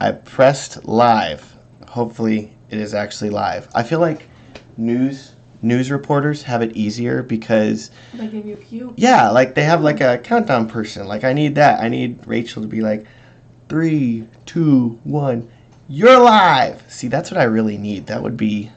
I pressed live. Hopefully it is actually live. I feel like news reporters have it easier because they give you a cue. Yeah, like they have like a countdown person. Like I need that. I need Rachel to be like 3, 2, 1. You're live. See, that's what I really need. That would be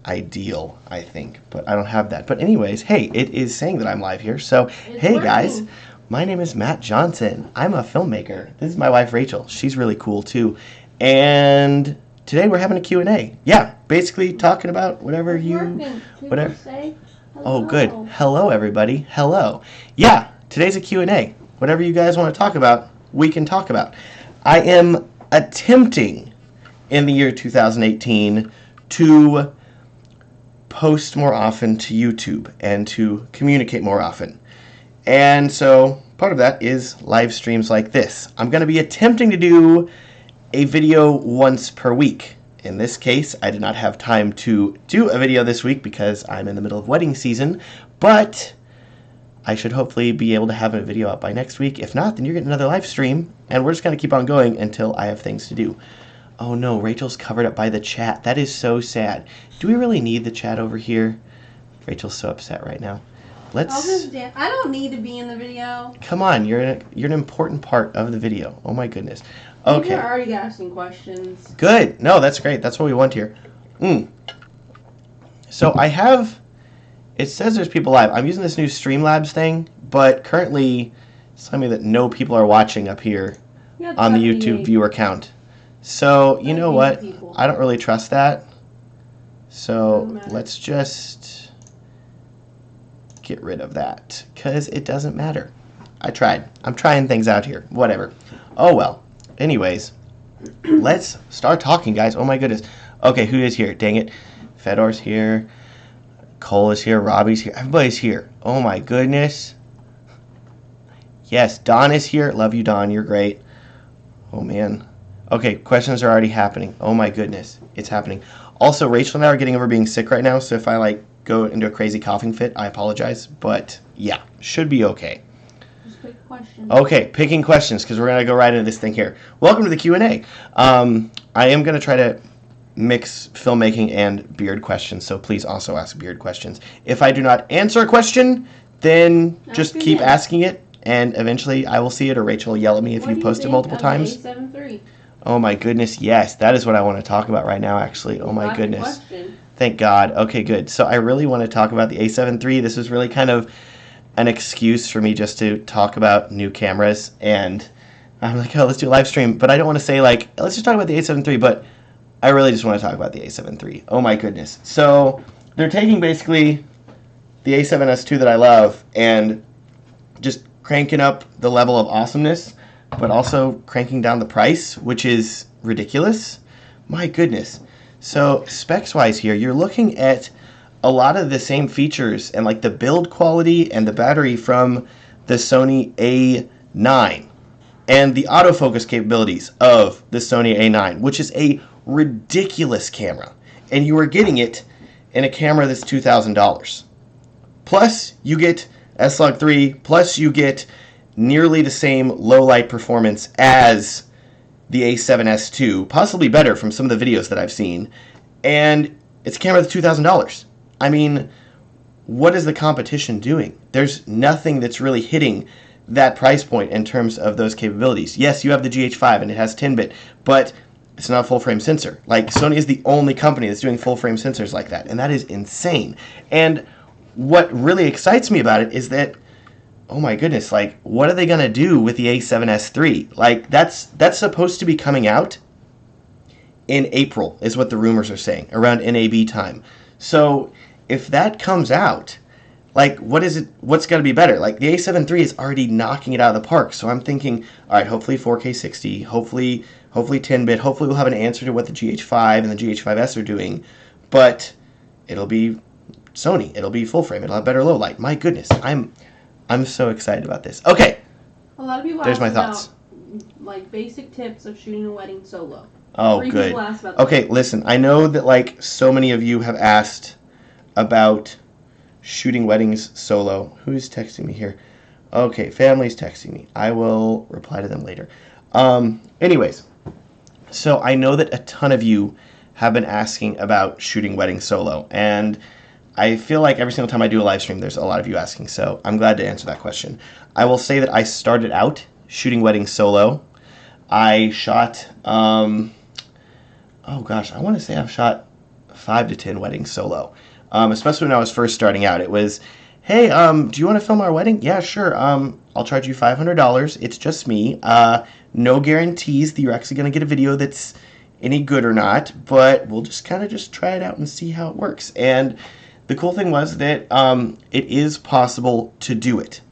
ideal, I think, but I don't have that. But anyways, hey, it is saying that I'm live here. So, hey guys, my name is Matt Johnson. I'm a filmmaker. This is my wife Rachel. She's really cool too. And today we're having a Q&A. Yeah, basically talking about whatever whatever. Say hello. Oh, good. Hello everybody. Hello. Yeah, today's a Q&A. Whatever you guys want to talk about, we can talk about. I am attempting in the year 2018 to post more often to YouTube and to communicate more often. And so part of that is live streams like this. I'm going to be attempting to do a video once per week. In this case, I did not have time to do a video this week because I'm in the middle of wedding season, but I should hopefully be able to have a video out by next week. If not, then you're getting another live stream, and we're just going to keep on going until I have things to do. Oh no, Rachel's covered up by the chat. That is so sad. Do we really need the chat over here? Rachel's so upset right now. I don't need to be in the video. Come on, you're an important part of the video. Oh my goodness. Okay. You're already asking questions. Good. No, that's great. That's what we want here. So I have. It says there's people live. I'm using this new Streamlabs thing, but currently it's telling me that no people are watching up here on the YouTube viewer count. So, you know what? I don't really trust that. So, let's just get rid of that because it doesn't matter. I tried. I'm trying things out here. Whatever. Oh, well. Anyways, let's start talking, guys. Oh, my goodness. Okay, who is here? Dang it. Fedor's here. Cole is here. Robbie's here. Everybody's here. Oh, my goodness. Yes, Don is here. Love you, Don. You're great. Oh, man. Okay, questions are already happening. Oh my goodness, it's happening. Also, Rachel and I are getting over being sick right now, so if I go into a crazy coughing fit, I apologize. But yeah, should be okay. Just pick questions. Okay, picking questions because we're gonna go right into this thing here. Welcome to the Q&A. I am gonna try to mix filmmaking and beard questions, so please also ask beard questions. If I do not answer a question, then just keep asking it, and eventually I will see it, or Rachel will yell at me if you post it multiple times. A7 III? Oh my goodness, yes. That is what I want to talk about right now, actually. Oh my goodness. Thank God. Okay, good. So I really want to talk about the A7 III. This was really kind of an excuse for me just to talk about new cameras. And I'm like, oh, let's do a live stream. But I don't want to say, let's just talk about the A7 III. But I really just want to talk about the A7 III. Oh my goodness. So they're taking basically the A7S II that I love and just cranking up the level of awesomeness, but also cranking down the price, which is ridiculous. My goodness. So specs-wise here, you're looking at a lot of the same features and the build quality and the battery from the Sony A9 and the autofocus capabilities of the Sony A9, which is a ridiculous camera. And you are getting it in a camera that's $2,000. Plus, you get S-Log3, plus you get nearly the same low light performance as the A7S II, possibly better from some of the videos that I've seen, and it's a camera that's $2,000. I mean, what is the competition doing? There's nothing that's really hitting that price point in terms of those capabilities. Yes, you have the GH5 and it has 10-bit, but it's not a full-frame sensor. Sony is the only company that's doing full-frame sensors like that, and that is insane. And what really excites me about it is that, oh my goodness, what are they going to do with the A7S III? That's supposed to be coming out in April, is what the rumors are saying, around NAB time. So if that comes out, what's going to be better? The A7 III is already knocking it out of the park. So I'm thinking, all right, hopefully 4K 60, hopefully 10-bit, hopefully we'll have an answer to what the GH5 and the GH5S are doing, but it'll be Sony, it'll be full frame, it'll have better low light. My goodness, I'm so excited about this. Okay. A lot of people There's ask my thoughts. About, basic tips of shooting a wedding solo. Oh, good. Okay, listen, I know that, so many of you have asked about shooting weddings solo. Who's texting me here? Okay, family's texting me. I will reply to them later. Anyways, So I know that a ton of you have been asking about shooting weddings solo, and I feel like every single time I do a live stream, there's a lot of you asking, so I'm glad to answer that question. I will say that I started out shooting weddings solo. I shot, oh gosh, I want to say I've shot 5 to 10 weddings solo, especially when I was first starting out. It was, hey, do you want to film our wedding? Yeah, sure. I'll charge you $500. It's just me. No guarantees that you're actually going to get a video that's any good or not, but we'll just kind of just try it out and see how it works. And the cool thing was that it is possible to do it.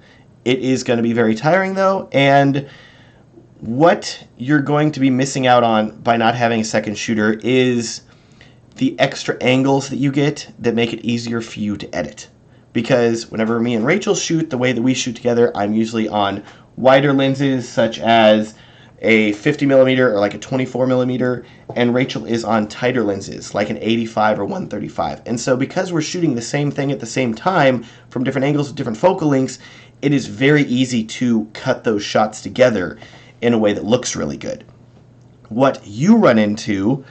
It is going to be very tiring, though, and what you're going to be missing out on by not having a second shooter is the extra angles that you get that make it easier for you to edit. Because whenever me and Rachel shoot, the way that we shoot together, I'm usually on wider lenses such as a 50 millimeter or like a 24 millimeter, and Rachel is on tighter lenses like an 85 or 135. And so because we're shooting the same thing at the same time from different angles with different focal lengths, it is very easy to cut those shots together in a way that looks really good. What you run into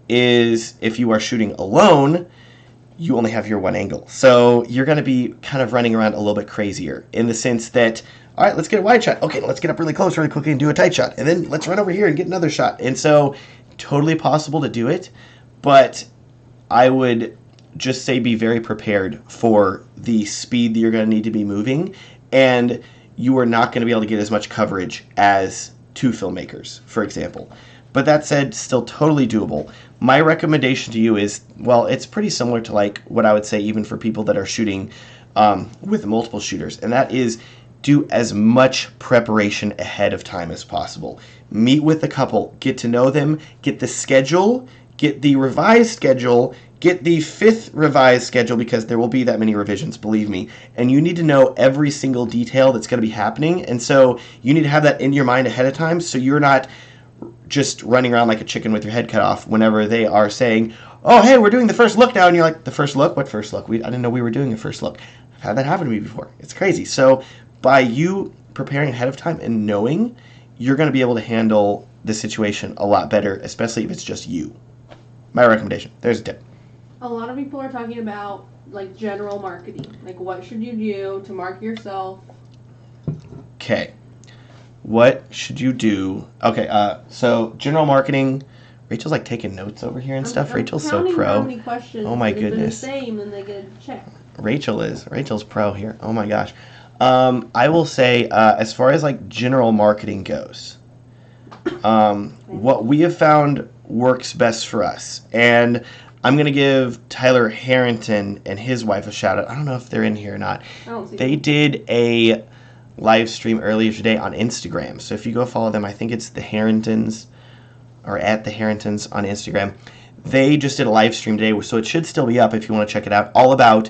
is if you are shooting alone, you only have your one angle. So you're going to be kind of running around a little bit crazier in the sense that, all right, let's get a wide shot. Okay, let's get up really close really quickly and do a tight shot. And then let's run over here and get another shot. And so totally possible to do it, but I would just say be very prepared for the speed that you're going to need to be moving, and you are not going to be able to get as much coverage as two filmmakers, for example. But that said, still totally doable. My recommendation to you is, well, it's pretty similar to like what I would say even for people that are shooting with multiple shooters, and that is do as much preparation ahead of time as possible. Meet with the couple, get to know them, get the schedule, get the revised schedule, get the 5th revised schedule, because there will be that many revisions, believe me. And you need to know every single detail that's going to be happening. And so you need to have that in your mind ahead of time so you're not just running around like a chicken with your head cut off whenever they are saying, oh, hey, we're doing the first look now. And you're like, the first look? What first look? I didn't know we were doing a first look. I've had that happen to me before. It's crazy. So by you preparing ahead of time and knowing, you're going to be able to handle the situation a lot better, especially if it's just you. My recommendation. There's a tip. A lot of people are talking about like general marketing. Like what should you do to market yourself? Okay. What should you do? Okay, so general marketing. Rachel's like taking notes over here and stuff. Rachel's so pro. How many questions? Oh my goodness. The same, and they get a check. Rachel's pro here. Oh my gosh. I will say, as far as like general marketing goes, what we have found works best for us, and I'm gonna give Tyler Harrington and his wife a shout out. I don't know if they're in here or not. They did a live stream earlier today on Instagram. So if you go follow them, I think it's the Harringtons or at the Harringtons on Instagram. They just did a live stream today, so it should still be up if you want to check it out. All about,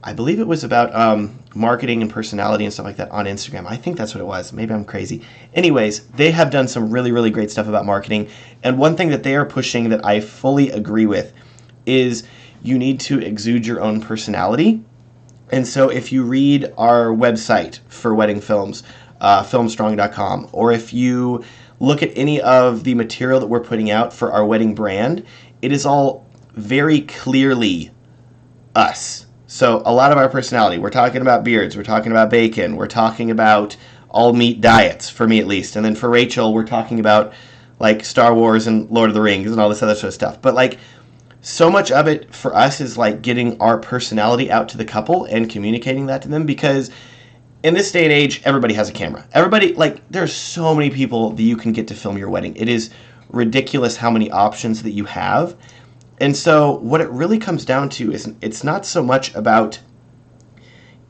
I believe it was about marketing and personality and stuff like that on Instagram. I think that's what it was. Maybe I'm crazy. Anyways, they have done some really, really great stuff about marketing. And one thing that they are pushing that I fully agree with is you need to exude your own personality. And so if you read our website for wedding films, filmstrong.com, or if you look at any of the material that we're putting out for our wedding brand, it is all very clearly us. So a lot of our personality, we're talking about beards, we're talking about bacon, we're talking about all meat diets, for me at least. And then for Rachel, we're talking about like Star Wars and Lord of the Rings and all this other sort of stuff. But like, so much of it for us is like getting our personality out to the couple and communicating that to them, because in this day and age, everybody has a camera. Everybody, like, there's so many people that you can get to film your wedding. It is ridiculous how many options that you have. And so what it really comes down to is it's not so much about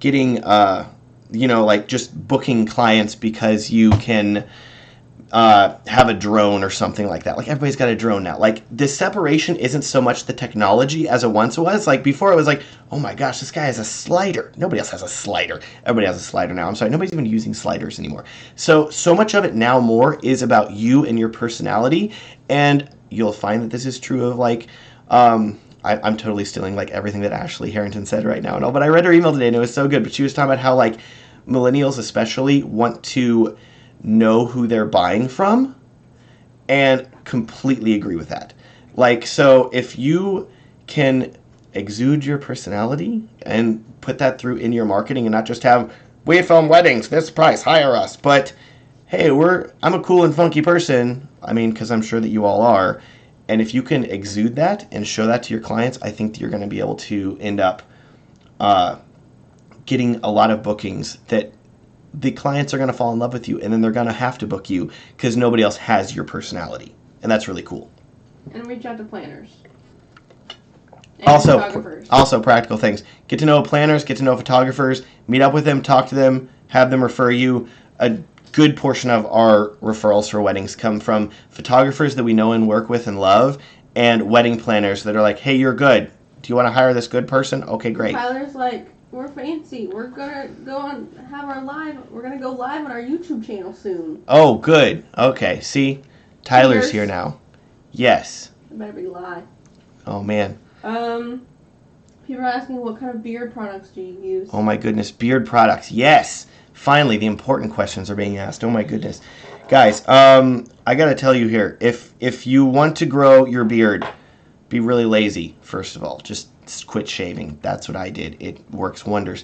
getting, like just booking clients because you can have a drone or something like that. Like everybody's got a drone now. Like the separation isn't so much the technology as it once was. Like before it was like, oh my gosh, this guy has a slider. Nobody else has a slider. Everybody has a slider now. I'm sorry, nobody's even using sliders anymore. So much of it now more is about you and your personality. And you'll find that this is true of like, I'm totally stealing like everything that Ashley Harrington said right now and all, but I read her email today and it was so good. But she was talking about how like millennials especially want to know who they're buying from. And completely agree with that. Like, so if you can exude your personality and put that through in your marketing and not just have, we film weddings, this price, hire us, but hey, I'm a cool and funky person. I mean, because I'm sure that you all are. And if you can exude that and show that to your clients, I think that you're going to be able to end up getting a lot of bookings that the clients are going to fall in love with you, and then they're going to have to book you because nobody else has your personality. And that's really cool. And reach out to planners. And photographers. Also practical things. Get to know planners, get to know photographers, meet up with them, talk to them, have them refer you. A good portion of our referrals for weddings come from photographers that we know and work with and love, and wedding planners that are like, hey, you're good. Do you want to hire this good person? Okay, great. Tyler's like, we're fancy. We're gonna go on We're gonna go live on our YouTube channel soon. Oh, good. Okay. See, Tyler's here now. Yes. It better be live. Oh man. People are asking what kind of beard products do you use? Oh my goodness, beard products. Yes. Finally, the important questions are being asked. Oh my goodness, guys. I gotta tell you here, if you want to grow your beard, be really lazy. First of all, just quit shaving. That's what I did. It works wonders.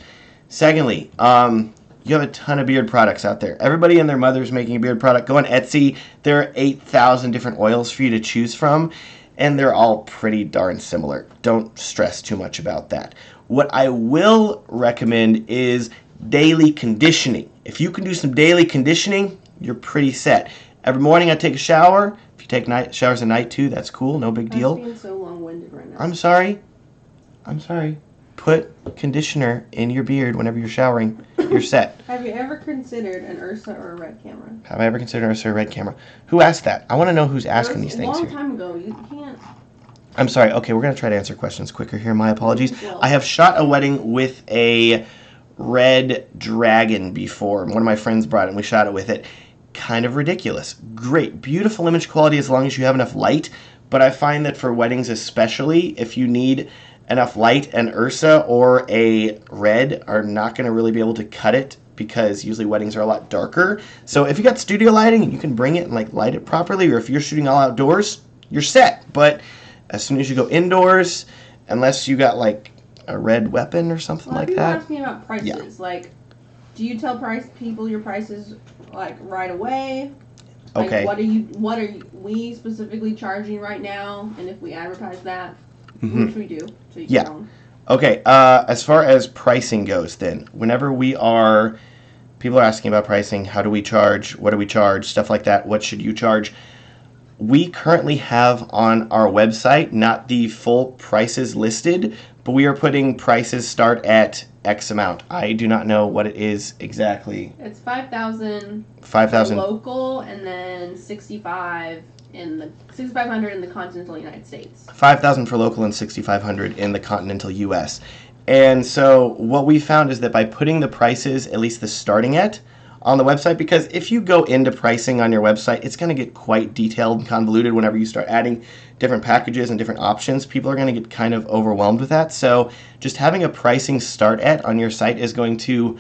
Secondly, you have a ton of beard products out there. Everybody and their mother's making a beard product. Go on Etsy. There are 8,000 different oils for you to choose from, and they're all pretty darn similar. Don't stress too much about that. What I will recommend is daily conditioning. If you can do some daily conditioning, you're pretty set. Every morning I take a shower. If you take showers at night too, that's cool. No big deal. I'm being so long-winded right now. I'm sorry. Put conditioner in your beard whenever you're showering. You're set. Have you ever considered an Ursa or a Red camera? Have I ever considered an Ursa or a Red camera? Who asked that? I want to know who's asking these things here. A long time ago. You can't. I'm sorry. Okay, we're going to try to answer questions quicker here. My apologies. Well, I have shot a wedding with a red dragon before. One of my friends brought it and we shot it with it. Kind of ridiculous. Great. Beautiful image quality as long as you have enough light. But I find that for weddings especially, if you need enough light, an Ursa or a red are not going to really be able to cut it because usually weddings are a lot darker. So if you got studio lighting, you can bring it and like light it properly, or if you're shooting all outdoors, you're set. But as soon as you go indoors, unless you got like a red weapon or something like that. People ask me about prices. Yeah. Like, do you tell people your prices like right away? Like, okay. What are we specifically charging right now? And if we advertise that, which we do. So you yeah. Can okay. As far as pricing goes, then whenever people are asking about pricing. How do we charge? What do we charge? Stuff like that. What should you charge? We currently have on our website not the full prices listed, but we are putting prices start at X amount. I do not know what it is exactly. It's $5,000 local, and then $6,500 in the continental United States. $5,000 for local and $6,500 in the continental U.S. And so what we found is that by putting the prices, at least the starting at, on the website, because if you go into pricing on your website, it's going to get quite detailed and convoluted whenever you start adding different packages and different options. People are going to get kind of overwhelmed with that. So just having a pricing start at on your site is going to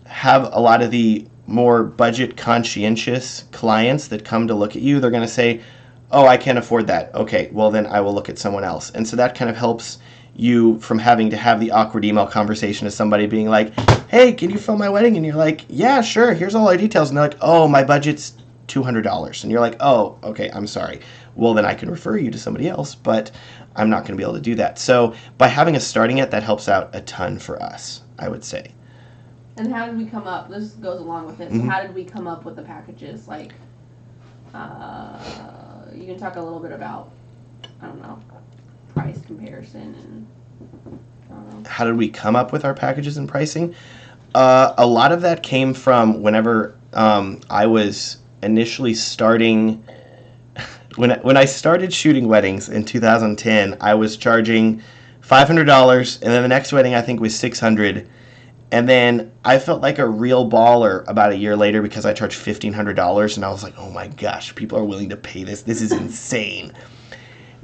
have a lot of the more budget conscientious clients that come to look at you. They're going to say, oh, I can't afford that. Okay, well then I will look at someone else. And so that kind of helps you from having to have the awkward email conversation to somebody being like, hey, can you film my wedding? And you're like, yeah, sure, here's all our details. And they're like, oh, my budget's $200. And you're like, oh, okay, I'm sorry. Well, then I can refer you to somebody else, but I'm not going to be able to do that. So by having a starting at, that helps out a ton for us, I would say. And how did we come up? This goes along with it. So how did we come up with the packages? Like, you can talk a little bit about, I don't know, price comparison and how did we come up with our packages and pricing? A lot of that came from whenever I was initially starting. When I started shooting weddings in 2010, I was charging $500, and then the next wedding I think was $600. And then I felt like a real baller about a year later because I charged $1,500, and I was like, oh my gosh, people are willing to pay this. This is insane.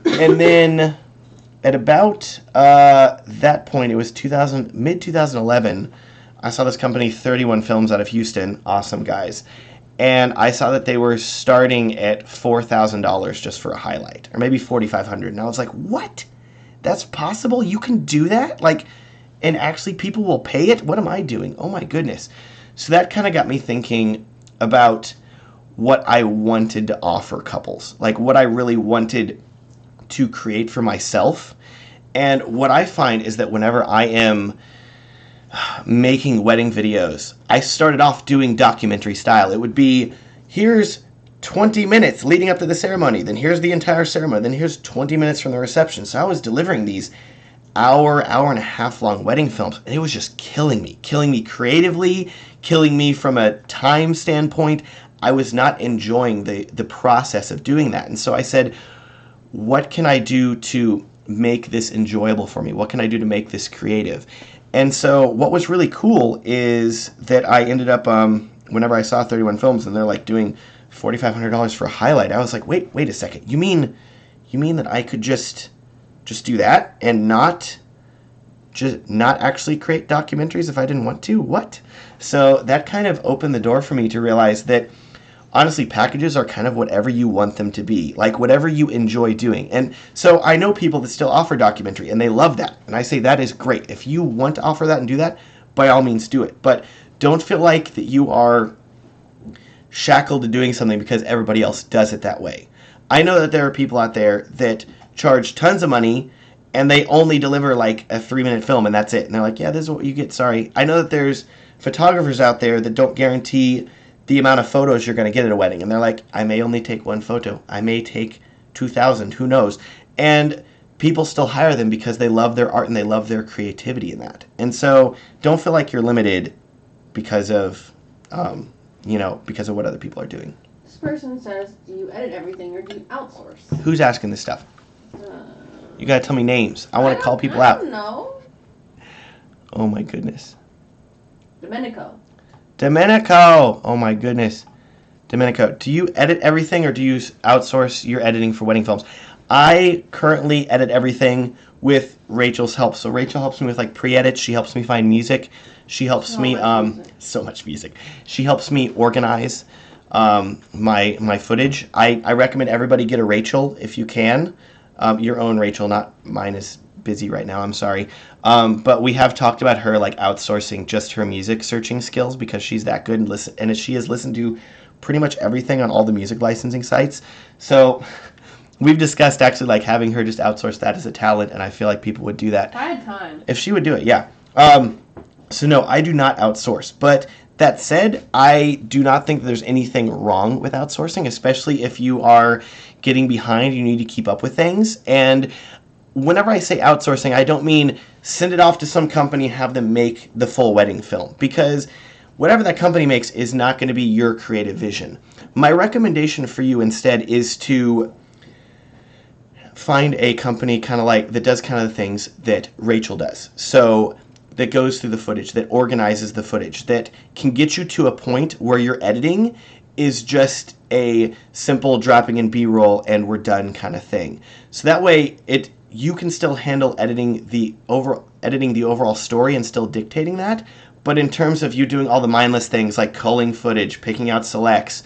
And then at about that point, it was mid-2011, I saw this company, 31 Films, out of Houston. Awesome guys. and I saw that they were starting at $4,000 just for a highlight, or maybe $4,500, and I was like, what? That's possible? You can do that? Like, and actually people will pay it? What am I doing? Oh my goodness. So that kind of got me thinking about what I wanted to offer couples, like what I really wanted to create for myself. And what I find is that whenever I am making wedding videos, I started off doing documentary style. It would be, here's 20 minutes leading up to the ceremony, then here's the entire ceremony, then here's 20 minutes from the reception. So I was delivering these hour and a half long wedding films, and it was just killing me creatively, killing me from a time standpoint. I was not enjoying the process of doing that. And so I said, what can I do to make this enjoyable for me? What can I do to make this creative? And so what was really cool is that I ended up, whenever I saw 31 Films and they're like doing $4,500 for a highlight, I was like, wait a second. You mean that I could just do that and not actually create documentaries if I didn't want to? What? So that kind of opened the door for me to realize that honestly, packages are kind of whatever you want them to be, like whatever you enjoy doing. And so I know people that still offer documentary, and they love that. And I say that is great. If you want to offer that and do that, by all means do it. But don't feel like that you are shackled to doing something because everybody else does it that way. I know that there are people out there that charge tons of money, and they only deliver like a 3-minute film, and that's it. And they're like, yeah, this is what you get, sorry. I know that there's photographers out there that don't guarantee the amount of photos you're going to get at a wedding. And they're like, I may only take one photo. I may take 2,000. Who knows? And people still hire them because they love their art and they love their creativity in that. And so don't feel like you're limited because of, because of what other people are doing. This person says, do you edit everything or do you outsource? Who's asking this stuff? You got to tell me names. I want to call people out. I don't know. Oh my goodness. Domenico. Oh my goodness. Domenico, do you edit everything or do you outsource your editing for wedding films? I currently edit everything with Rachel's help. So Rachel helps me with like pre-edits. She helps me find music. She helps me so much music. She helps me organize my footage. I recommend everybody get a Rachel if you can. Your own Rachel, not mine is busy right now, I'm sorry. But we have talked about her like outsourcing just her music searching skills because she's that good and she has listened to pretty much everything on all the music licensing sites. So we've discussed actually like having her just outsource that as a talent, and I feel like people would do that. If I had time. If she would do it, yeah. So no, I do not outsource. But that said, I do not think there's anything wrong with outsourcing, especially if you are getting behind, you need to keep up with things. And whenever I say outsourcing, I don't mean send it off to some company and have them make the full wedding film, because whatever that company makes is not going to be your creative vision. My recommendation for you instead is to find a company kind of like that does kind of the things that Rachel does. So that goes through the footage, that organizes the footage, that can get you to a point where your editing is just a simple dropping in B-roll and we're done kind of thing. So that way you can still handle editing the overall story and still dictating that. But in terms of you doing all the mindless things like culling footage, picking out selects,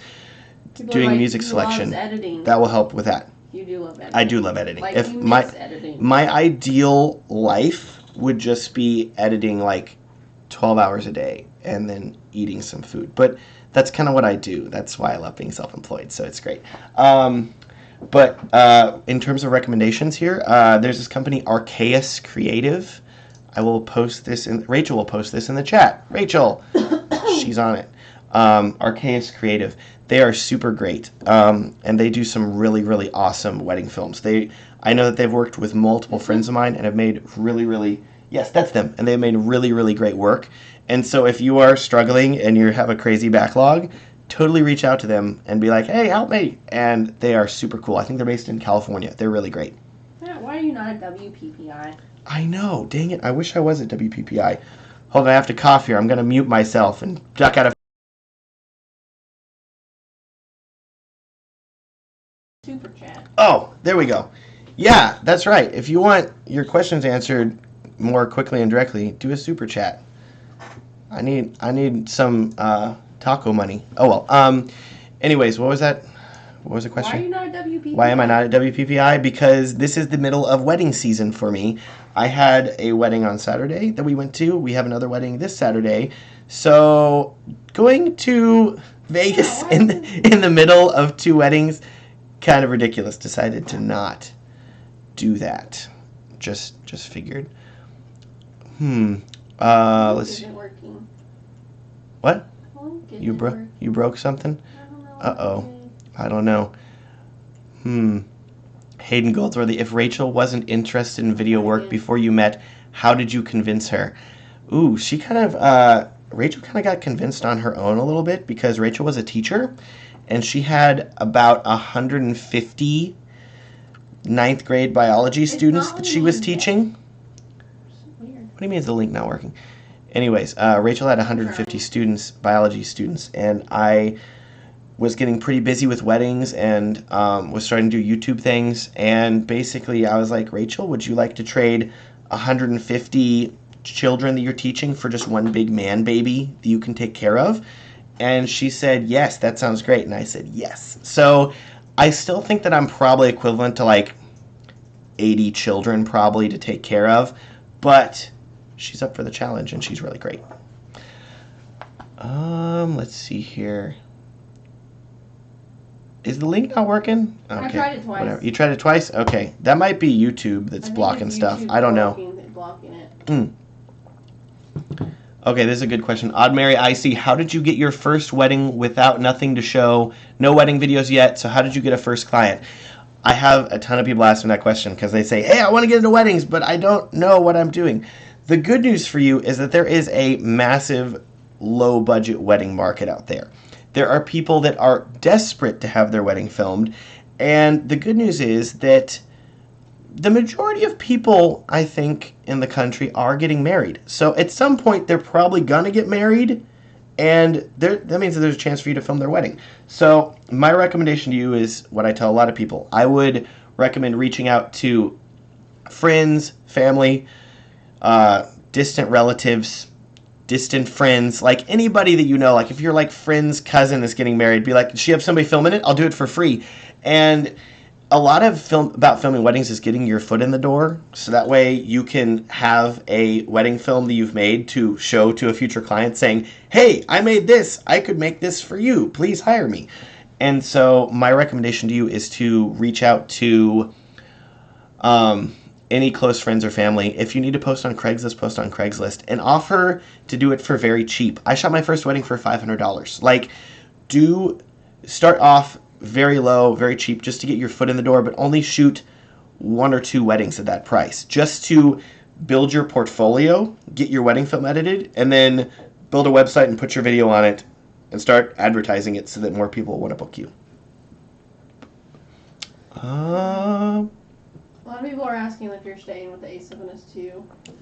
doing music selection, that will help with that. You do love editing. I do love editing. Like, if you miss editing. My ideal life would just be editing like 12 hours a day and then eating some food. But that's kind of what I do. That's why I love being self-employed. So it's great. But in terms of recommendations here, there's this company, Archaeus Creative. I will post this Rachel will post this in the chat. Rachel, she's on it. Archaeus Creative. They are super great, and they do some really, really awesome wedding films. I know that they've worked with multiple friends of mine and have made really, yes, that's them, and they've made really, really great work. And so if you are struggling and you have a crazy backlog, totally reach out to them and be like, hey, help me. And they are super cool. I think they're based in California. They're really great. Yeah, why are you not at WPPI? I know. Dang it. I wish I was at WPPI. Hold on, I have to cough here. I'm going to mute myself and duck out of Super chat. Oh, there we go. Yeah, that's right. If you want your questions answered more quickly and directly, do a super chat. I need some Taco money. Oh well. Anyways, what was that? What was the question? Why are you not at WPPI? Why am I not at WPPI? Because this is the middle of wedding season for me. I had a wedding on Saturday that we went to. We have another wedding this Saturday. So going to Vegas in the middle of two weddings, kind of ridiculous. Decided to not do that. Just figured. Let's see. Working. What? You broke something? I don't know. Hayden Goldsworthy, if Rachel wasn't interested in video work before you met, how did you convince her? Ooh, Rachel kind of got convinced on her own a little bit because Rachel was a teacher and she had about 150 ninth grade biology students that she was teaching. What do you mean is the link not working? Anyways, Rachel had 150 biology students, and I was getting pretty busy with weddings and was starting to do YouTube things. And basically, I was like, Rachel, would you like to trade 150 children that you're teaching for just one big man baby that you can take care of? And she said, yes, that sounds great. And I said, yes. So I still think that I'm probably equivalent to like 80 children probably to take care of, but she's up for the challenge and she's really great. Let's see here. Is the link not working? Okay. I tried it twice. Whatever. You tried it twice? Okay. That might be YouTube that's blocking stuff. I don't know. Blocking it. Okay, this is a good question. Odd Mary IC, how did you get your first wedding without nothing to show? No wedding videos yet, so how did you get a first client? I have a ton of people asking that question because they say, hey, I want to get into weddings, but I don't know what I'm doing. The good news for you is that there is a massive low-budget wedding market out there. There are people that are desperate to have their wedding filmed, and the good news is that the majority of people, I think, in the country are getting married. So at some point, they're probably going to get married, and that means that there's a chance for you to film their wedding. So my recommendation to you is what I tell a lot of people. I would recommend reaching out to friends, family, distant relatives, distant friends, like anybody that you know. Like if your like friend's cousin is getting married, be like, does she have somebody filming it? I'll do it for free. And a lot of filming weddings is getting your foot in the door, so that way you can have a wedding film that you've made to show to a future client saying, hey, I made this. I could make this for you. Please hire me. And so my recommendation to you is to reach out to any close friends or family. If you need to post on Craigslist, post on Craigslist and offer to do it for very cheap. I shot my first wedding for $500. Like, start off very low, very cheap, just to get your foot in the door, but only shoot 1 or 2 weddings at that price, just to build your portfolio, get your wedding film edited, and then build a website and put your video on it and start advertising it so that more people want to book you. A lot of people are asking if you're staying with the A7S II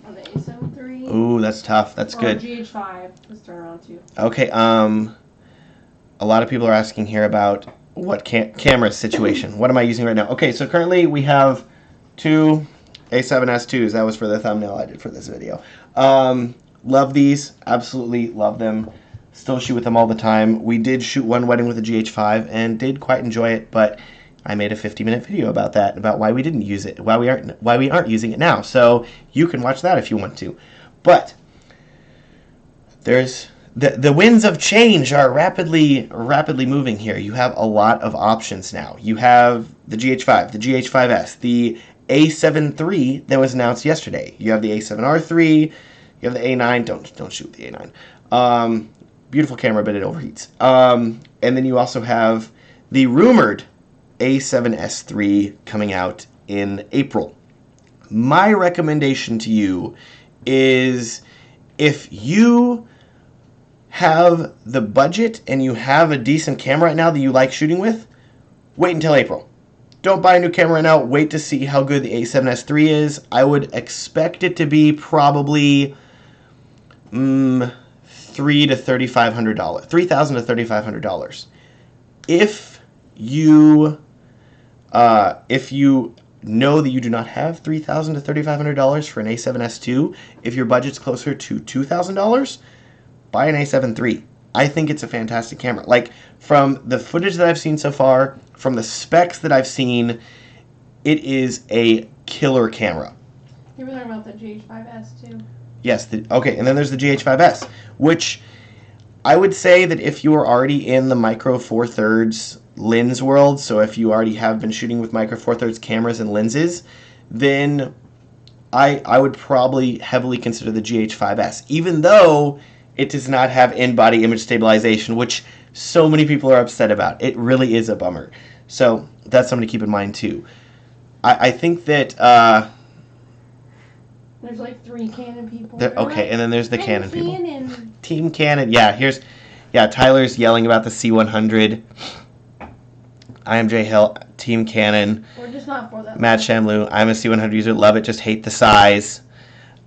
or the A7 III. Ooh, that's tough. That's or good. GH5. Let's turn around too. Okay. A lot of people are asking here about what camera situation. What am I using right now? Okay, so currently we have 2 A7S IIs. That was for the thumbnail I did for this video. Love these. Absolutely love them. Still shoot with them all the time. We did shoot one wedding with a GH5 and did quite enjoy it, but I made a 50-minute video about that, about why we didn't use it, why we aren't using it now. So you can watch that if you want to. But there's the winds of change are rapidly moving here. You have a lot of options now. You have the GH5, the GH5S, the A7 III that was announced yesterday. You have the A7R III. You have the A9. Don't shoot the A9. Beautiful camera, but it overheats. And then you also have the rumored A7S III coming out in April. My recommendation to you is, if you have the budget and you have a decent camera right now that you like shooting with, wait until April. Don't buy a new camera right now. Wait to see how good the A7S III is. I would expect it to be probably $3,000 to $3,500. $3,000 to $3,500. If you know that you do not have $3,000 to $3,500 for an A7S II, if your budget's closer to $2,000, buy an A7 III. I think it's a fantastic camera. Like, from the footage that I've seen so far, from the specs that I've seen, it is a killer camera. You were talking about the GH5S too. Yes. Okay, and then there's the GH5S, which I would say that if you are already in the micro four thirds lens world, so if you already have been shooting with micro four thirds cameras and lenses, then I would probably heavily consider the GH5S, even though it does not have in-body image stabilization, which so many people are upset about. It really is a bummer. So that's something to keep in mind too. I think that there's like 3 Canon people. Okay, and then there's the Canon people. Team Canon. Yeah, Tyler's yelling about the C100. I am Jay Hill, Team Canon. We're just not for that. Matt Shamlu, I'm a C100 user. Love it, just hate the size.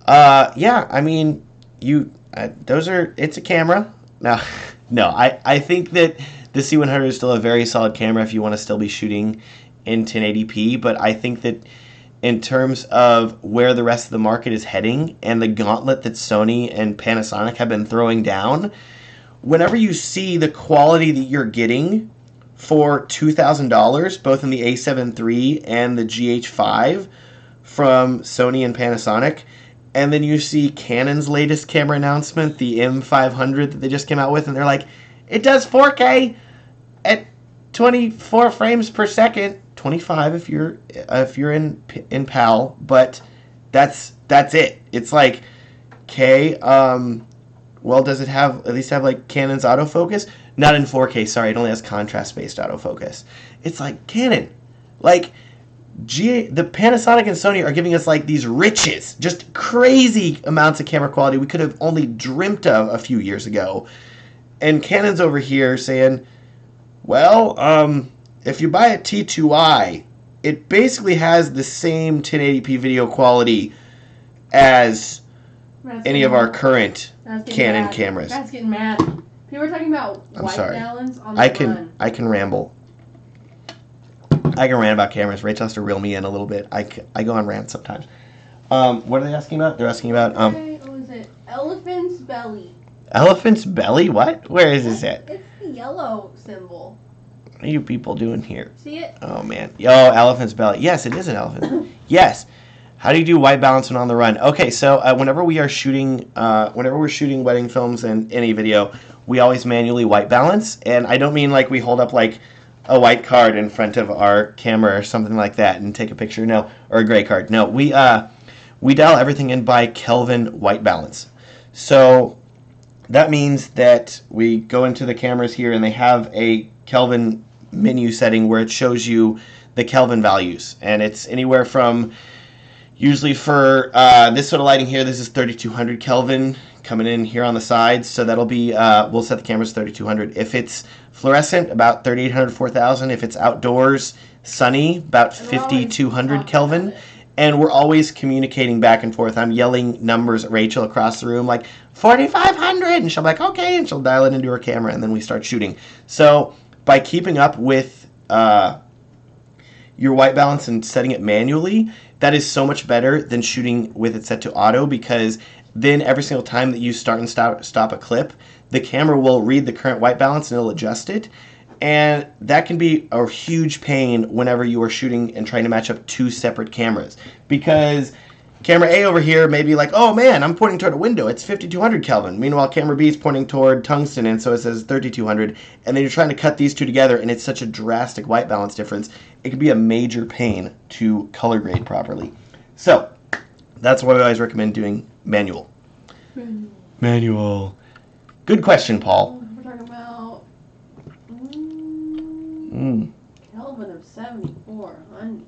Yeah, I mean, it's a camera. No, I think that the C100 is still a very solid camera if you want to still be shooting in 1080p, but I think that in terms of where the rest of the market is heading and the gauntlet that Sony and Panasonic have been throwing down, whenever you see the quality that you're getting for $2,000, both in the A7 III and the GH5 from Sony and Panasonic, and then you see Canon's latest camera announcement, the M500 that they just came out with, and they're like, it does 4K at 24 frames per second. 25 if you're in PAL, but that's it. It's like, okay, well, does it at least have like Canon's autofocus? Not in 4K, sorry, it only has contrast-based autofocus. It's like, Canon, like, the Panasonic and Sony are giving us like these riches, just crazy amounts of camera quality we could have only dreamt of a few years ago. And Canon's over here saying, well, if you buy a T2i, it basically has the same 1080p video quality as any of our current Canon cameras. That's getting mad. People were talking about white balance on the run. I can ramble. I can rant about cameras. Rachel has to reel me in a little bit. I go on rants sometimes. What are they asking about? They're asking about... what was it? Elephant's belly. Elephant's belly? What? Where is this at? It's the yellow symbol. What are you people doing here? See it? Oh, man. Oh, elephant's belly. Yes, it is an elephant. Yes. How do you do white balance when on the run? Okay, so whenever we're shooting wedding films and any video, we always manually white balance. And I don't mean like we hold up like a white card in front of our camera or something like that and take a picture. No, or a gray card. No, we dial everything in by Kelvin white balance. So that means that we go into the cameras here and they have a Kelvin menu setting where it shows you the Kelvin values, and it's anywhere from, usually for this sort of lighting here, this is 3200 Kelvin coming in here on the sides, so that'll be, we'll set the cameras 3200. If it's fluorescent, about 3800, 4000. If it's outdoors, sunny, about 5200 Kelvin. And we're always communicating back and forth. I'm yelling numbers at Rachel across the room, like 4500, and she'll be like, okay, and she'll dial it into her camera, and then we start shooting. So by keeping up with your white balance and setting it manually, that is so much better than shooting with it set to auto, because then every single time that you start and stop a clip, the camera will read the current white balance and it'll adjust it. And that can be a huge pain whenever you are shooting and trying to match up 2 separate cameras. Because camera A over here may be like, oh man, I'm pointing toward a window, it's 5200 Kelvin. Meanwhile, camera B is pointing toward tungsten, and so it says 3200. And then you're trying to cut these 2 together, and it's such a drastic white balance difference. It can be a major pain to color grade properly. So that's why I always recommend doing manual. Manual. Good question, Paul. We're talking about Kelvin of 74.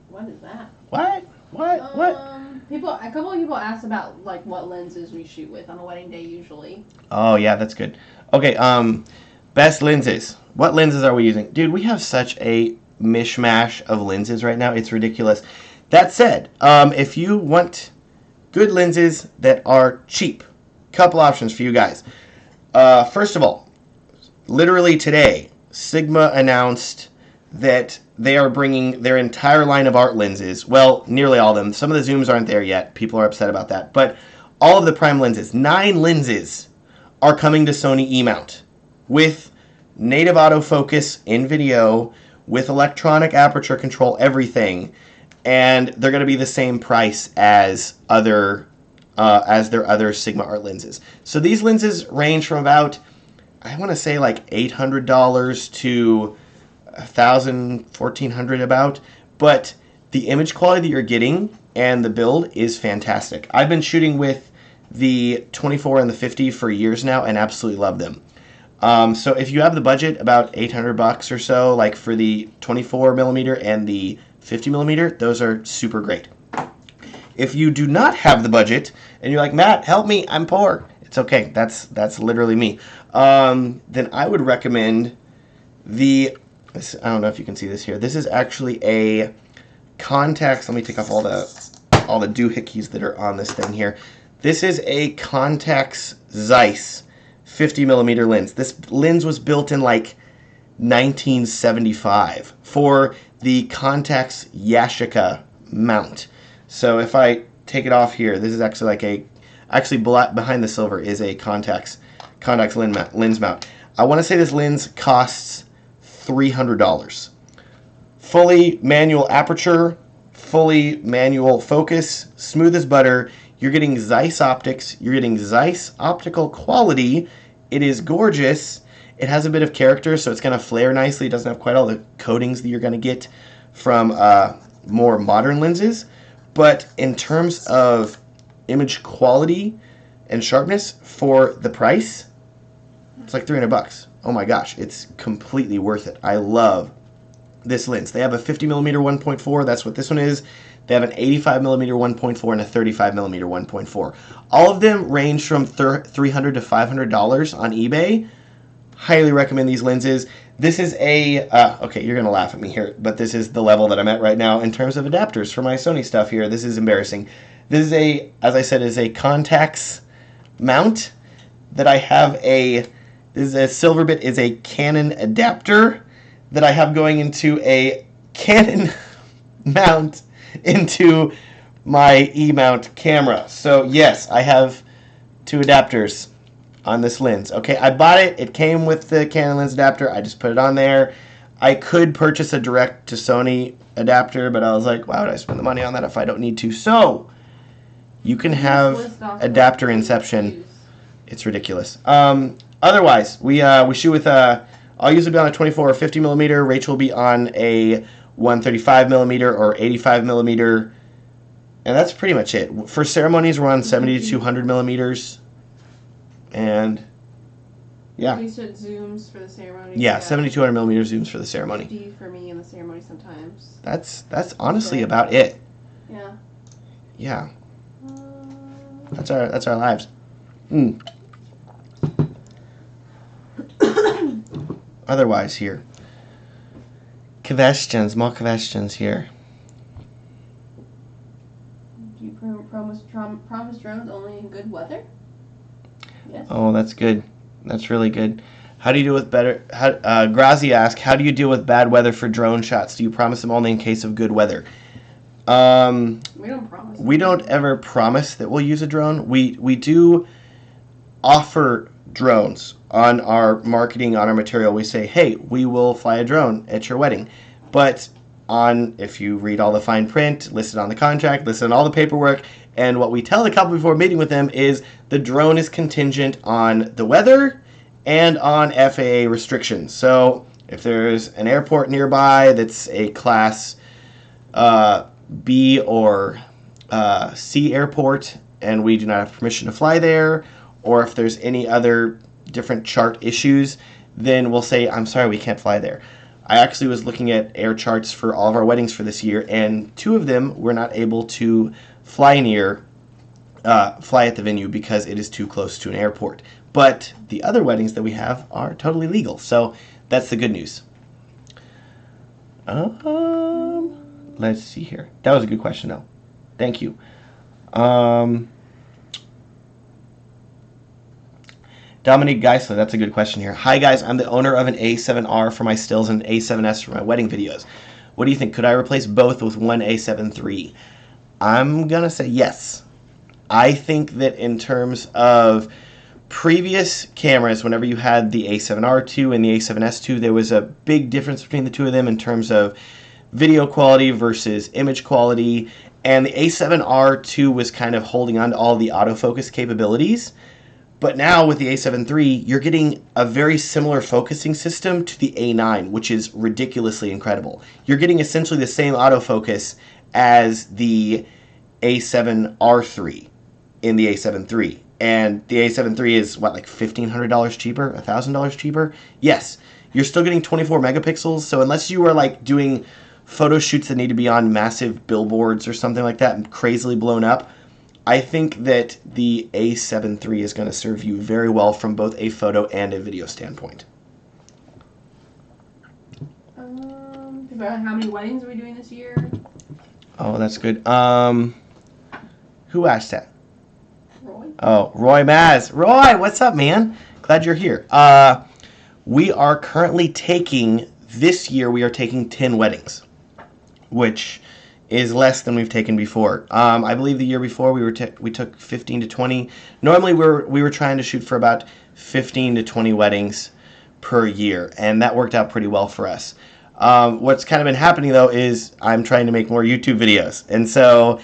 What is that? What? A couple of people asked about like what lenses we shoot with on a wedding day usually. Oh yeah, that's good. Okay, best lenses. What lenses are we using? Dude, we have such a mishmash of lenses right now. It's ridiculous. That said, if you want good lenses that are cheap, couple options for you guys. First of all, literally today, Sigma announced that they are bringing their entire line of art lenses. Well, nearly all of them. Some of the zooms aren't there yet. People are upset about that. But all of the prime lenses, 9 lenses, are coming to Sony E-mount. with native autofocus in video, with electronic aperture control, everything, and they're going to be the same price as their other Sigma Art lenses. So these lenses range from about, I want to say like $800 to $1,000, $1,400 about, but the image quality that you're getting and the build is fantastic. I've been shooting with the 24 and the 50 for years now and absolutely love them. So if you have the budget, about $800 or so, like for the 24 millimeter and the 50 millimeter, those are super great. If you do not have the budget and you're like, Matt, help me, I'm poor. It's okay. That's literally me. Then I would recommend I don't know if you can see this here. This is actually a Contax. Let me take off all the doohickeys that are on this thing here. This is a Contax Zeiss 50 millimeter lens. This lens was built in like 1975 for the Contax Yashica mount. So if I take it off here, this is actually behind the silver is a Contax lens mount. I want to say this lens costs $300. Fully manual aperture, fully manual focus, smooth as butter. You're getting Zeiss optics. You're getting Zeiss optical quality. It is gorgeous. It has a bit of character, so it's going to flare nicely. It doesn't have quite all the coatings that you're going to get from more modern lenses. But in terms of image quality and sharpness for the price, it's like $300. Oh my gosh, it's completely worth it. I love this lens. They have a 50 millimeter 1.4. That's what this one is. They have an 85 millimeter 1.4 and a 35 millimeter 1.4. All of them range from $300 to $500 on eBay. Highly recommend these lenses. This is a, okay, you're going to laugh at me here, but this is the level that I'm at right now in terms of adapters for my Sony stuff here. This is embarrassing. This is as I said, is a Contax mount that I have this is a silver bit, is a Canon adapter that I have going into a Canon mount into my E-mount camera. So yes, I have two adapters on this lens. Okay, I bought it. It came with the Canon lens adapter. I just put it on there. I could purchase a direct to Sony adapter, but I was like, why would I spend the money on that if I don't need to? So you can have adapter inception. It's ridiculous. Otherwise, we shoot with I'll usually be on a 24 or 50 millimeter. Rachel will be on a 135 millimeter or 85 millimeter, and that's pretty much it. For ceremonies, we're on 70 to 200 millimeters, and yeah. You said zooms for the ceremony. Yeah, 70 to 200 millimeter zooms for the ceremony. 50 for me in the ceremony sometimes. That's honestly about it. Yeah. Yeah. That's our lives. Otherwise here. More questions here. Do you promise drones only in good weather? Yes. Oh, that's good. That's really good. How do you deal with Grazi asked, how do you deal with bad weather for drone shots? Do you promise them only in case of good weather? We don't promise. We don't ever promise that we'll use a drone. We do offer drones on our marketing, on our material. We say, hey, we will fly a drone at your wedding. But if you read all the fine print, listed on the contract, listed on all the paperwork, and what we tell the couple before meeting with them is the drone is contingent on the weather and on FAA restrictions. So if there's an airport nearby that's a class B or C airport and we do not have permission to fly there, or if there's any other different chart issues, then we'll say, I'm sorry, we can't fly there. I actually was looking at air charts for all of our weddings for this year, and 2 of them were not able to fly at the venue because it is too close to an airport. But the other weddings that we have are totally legal, so that's the good news. Let's see here. That was a good question, though. Thank you. Dominique Geisler, that's a good question here. Hi guys, I'm the owner of an A7R for my stills and an A7S for my wedding videos. What do you think? Could I replace both with one A7 III? I'm going to say yes. I think that in terms of previous cameras, whenever you had the A7R II and the A7S II, there was a big difference between the two of them in terms of video quality versus image quality, and the A7R II was kind of holding on to all the autofocus capabilities. But now with the A7 III, you're getting a very similar focusing system to the A9, which is ridiculously incredible. You're getting essentially the same autofocus as the A7R III in the A7 III. And the A7 III is, what, like $1,500 cheaper? $1,000 cheaper? Yes. You're still getting 24 megapixels, so unless you are like doing photo shoots that need to be on massive billboards or something like that and crazily blown up, I think that the A7 III is going to serve you very well from both a photo and a video standpoint. How many weddings are we doing this year? Oh, that's good. Who asked that? Roy. Oh, WhoisMatt. Roy, what's up, man? Glad you're here. We are currently taking, this year we are taking 10 weddings, which is less than we've taken before. I believe the year before we took 15 to 20. Normally we were trying to shoot for about 15 to 20 weddings per year, and that worked out pretty well for us. What's kind of been happening though is I'm trying to make more YouTube videos, and so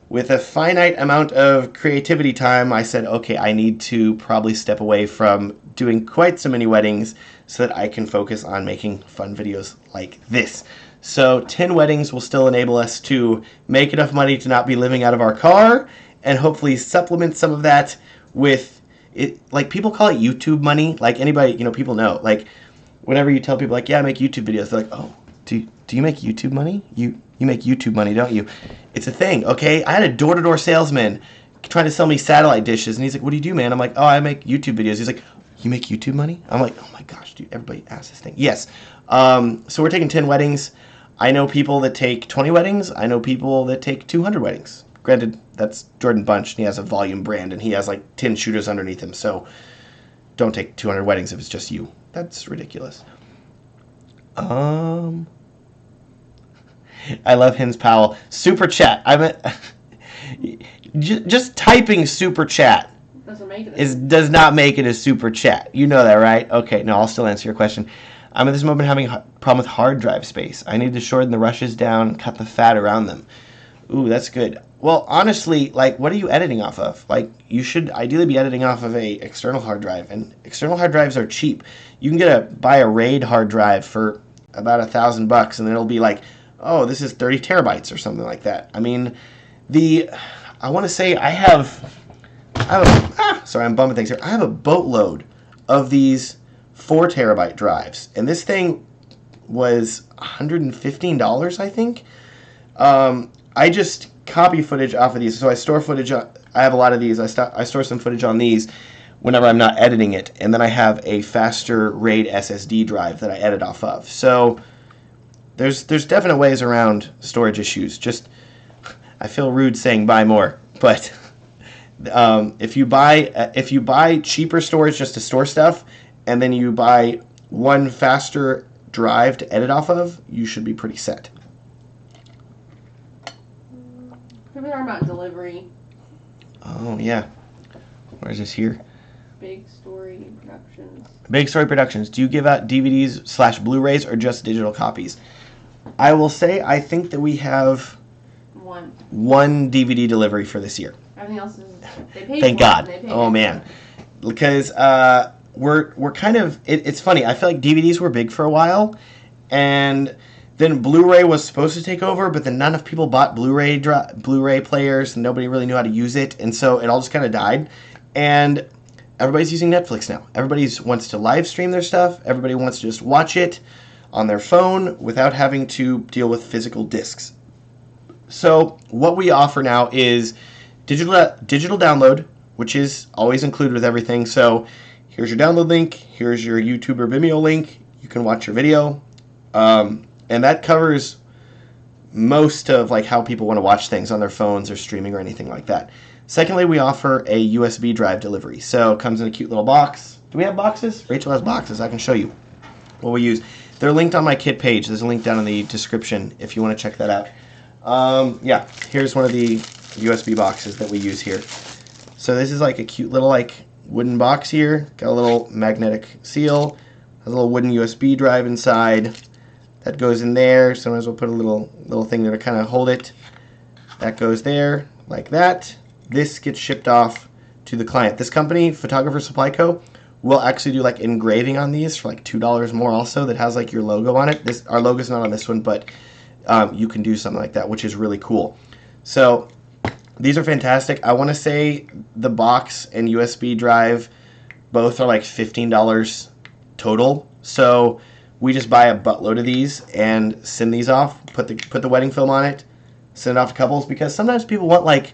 with a finite amount of creativity time, I said, okay, I need to probably step away from doing quite so many weddings so that I can focus on making fun videos like this. So 10 weddings will still enable us to make enough money to not be living out of our car, and hopefully supplement some of that with it. Like, people call it YouTube money. Like, anybody, people know. Like, whenever you tell people, like, yeah, I make YouTube videos, they're like, oh, do you make YouTube money? You make YouTube money, don't you? It's a thing, okay? I had a door-to-door salesman trying to sell me satellite dishes, and he's like, what do you do, man? I'm like, oh, I make YouTube videos. He's like, you make YouTube money? I'm like, oh my gosh, dude, everybody asks this thing. Yes. So we're taking 10 weddings. I know people that take 20 weddings. I know people that take 200 weddings. Granted, that's Jordan Bunch, and he has a volume brand, and he has like 10 shooters underneath him, so don't take 200 weddings if it's just you. That's ridiculous. I love Hens Powell. Super chat. Just typing super chat does not make it a super chat. You know that, right? Okay, no, I'll still answer your question. I'm at this moment having a problem with hard drive space. I need to shorten the rushes down, cut the fat around them. Ooh, that's good. Well, honestly, like, what are you editing off of? Like, you should ideally be editing off of a external hard drive, and external hard drives are cheap. You can buy a RAID hard drive for about $1,000, and it'll be like, oh, this is 30 terabytes or something like that. I mean, I want to say sorry, I'm bumping things here. I have a boatload of these 4 terabyte drives, and this thing was $115, I think. I just copy footage off of these, so I store footage. I have a lot of these. I store some footage on these whenever I'm not editing it, and then I have a faster RAID SSD drive that I edit off of. So there's definite ways around storage issues. Just, I feel rude saying buy more, but if you buy cheaper storage just to store stuff, and then you buy one faster drive to edit off of, you should be pretty set. We're talking about delivery. Oh, yeah. Where's this here? Big Story Productions. Big Story Productions. Do you give out DVDs/Blu-rays or just digital copies? I will say I think that we have one DVD delivery for this year. Everything else is, they paid. Thank God. Oh man, because we're kind of it's funny. I feel like DVDs were big for a while, and then Blu-ray was supposed to take over, but then not enough people bought Blu-ray players, and nobody really knew how to use it, and so it all just kind of died. And everybody's using Netflix now. Everybody wants to live stream their stuff. Everybody wants to just watch it on their phone without having to deal with physical discs. So what we offer now is digital download, which is always included with everything. So here's your download link. Here's your YouTube or Vimeo link. You can watch your video. And that covers most of like how people want to watch things on their phones or streaming or anything like that. Secondly, we offer a USB drive delivery. So it comes in a cute little box. Do we have boxes? Rachel has boxes. I can show you what we use. They're linked on my kit page. There's a link down in the description if you want to check that out. Here's one of the USB boxes that we use here. So this is like a cute little like wooden box here. Got a little magnetic seal. Has a little wooden USB drive inside. That goes in there. Sometimes we'll put a little thing there to kind of hold it. That goes there like that. This gets shipped off to the client. This company, Photographer Supply Co., will actually do like engraving on these for like $2 more also that has like your logo on it. Our logo's not on this one, but you can do something like that, which is really cool. So these are fantastic. I want to say the box and USB drive both are like $15 total. So we just buy a buttload of these and send these off, put the wedding film on it, send it off to couples, because sometimes people want like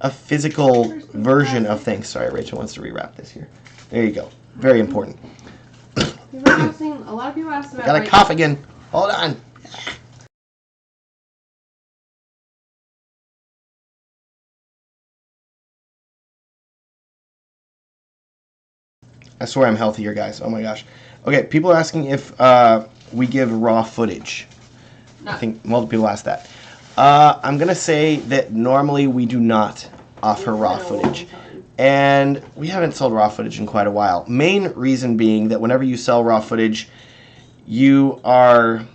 a physical version of things. Sorry, Rachel wants to rewrap this here. There you go. Very important. A lot of people asked about... Got a cough again. Hold on. I swear I'm healthier, guys. Oh my gosh. Okay, people are asking if we give raw footage. No. I think multiple people ask that. I'm going to say that normally we do not offer raw footage. And we haven't sold raw footage in quite a while. Main reason being that whenever you sell raw footage, you are...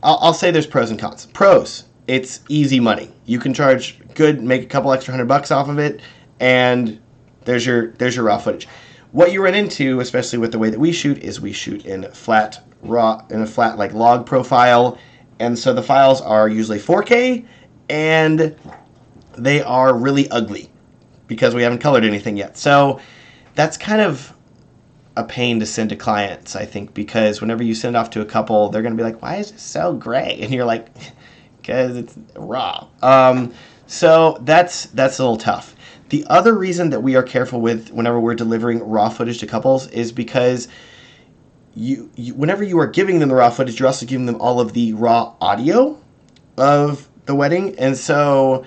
I'll say there's pros and cons. Pros, it's easy money. You can charge good, make a couple extra $100 off of it, and there's your raw footage. What you run into, especially with the way that we shoot, is we shoot in a flat like log profile, and so the files are usually 4K, and they are really ugly because we haven't colored anything yet. So that's kind of a pain to send to clients, I think, because whenever you send it off to a couple, they're going to be like, why is it so gray? And you're like, because it's raw. So that's a little tough. The other reason that we are careful with whenever we're delivering raw footage to couples is because whenever you are giving them the raw footage, you're also giving them all of the raw audio of the wedding. And so,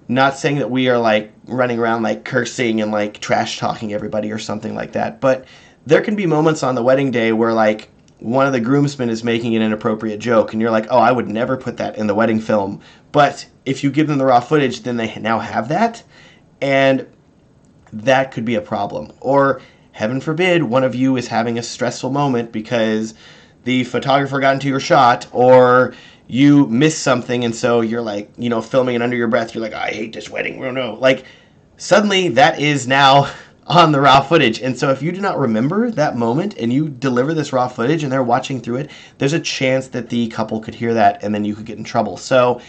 not saying that we are like running around like cursing and like trash talking everybody or something like that, but there can be moments on the wedding day where like one of the groomsmen is making an inappropriate joke and you're like, oh, I would never put that in the wedding film. But if you give them the raw footage, then they now have that. And that could be a problem. Or, heaven forbid, one of you is having a stressful moment because the photographer got into your shot, or you missed something, and so you're like, filming it under your breath. You're like, I hate this wedding. Oh no. Like, suddenly that is now on the raw footage. And so if you do not remember that moment and you deliver this raw footage and they're watching through it, there's a chance that the couple could hear that and then you could get in trouble. So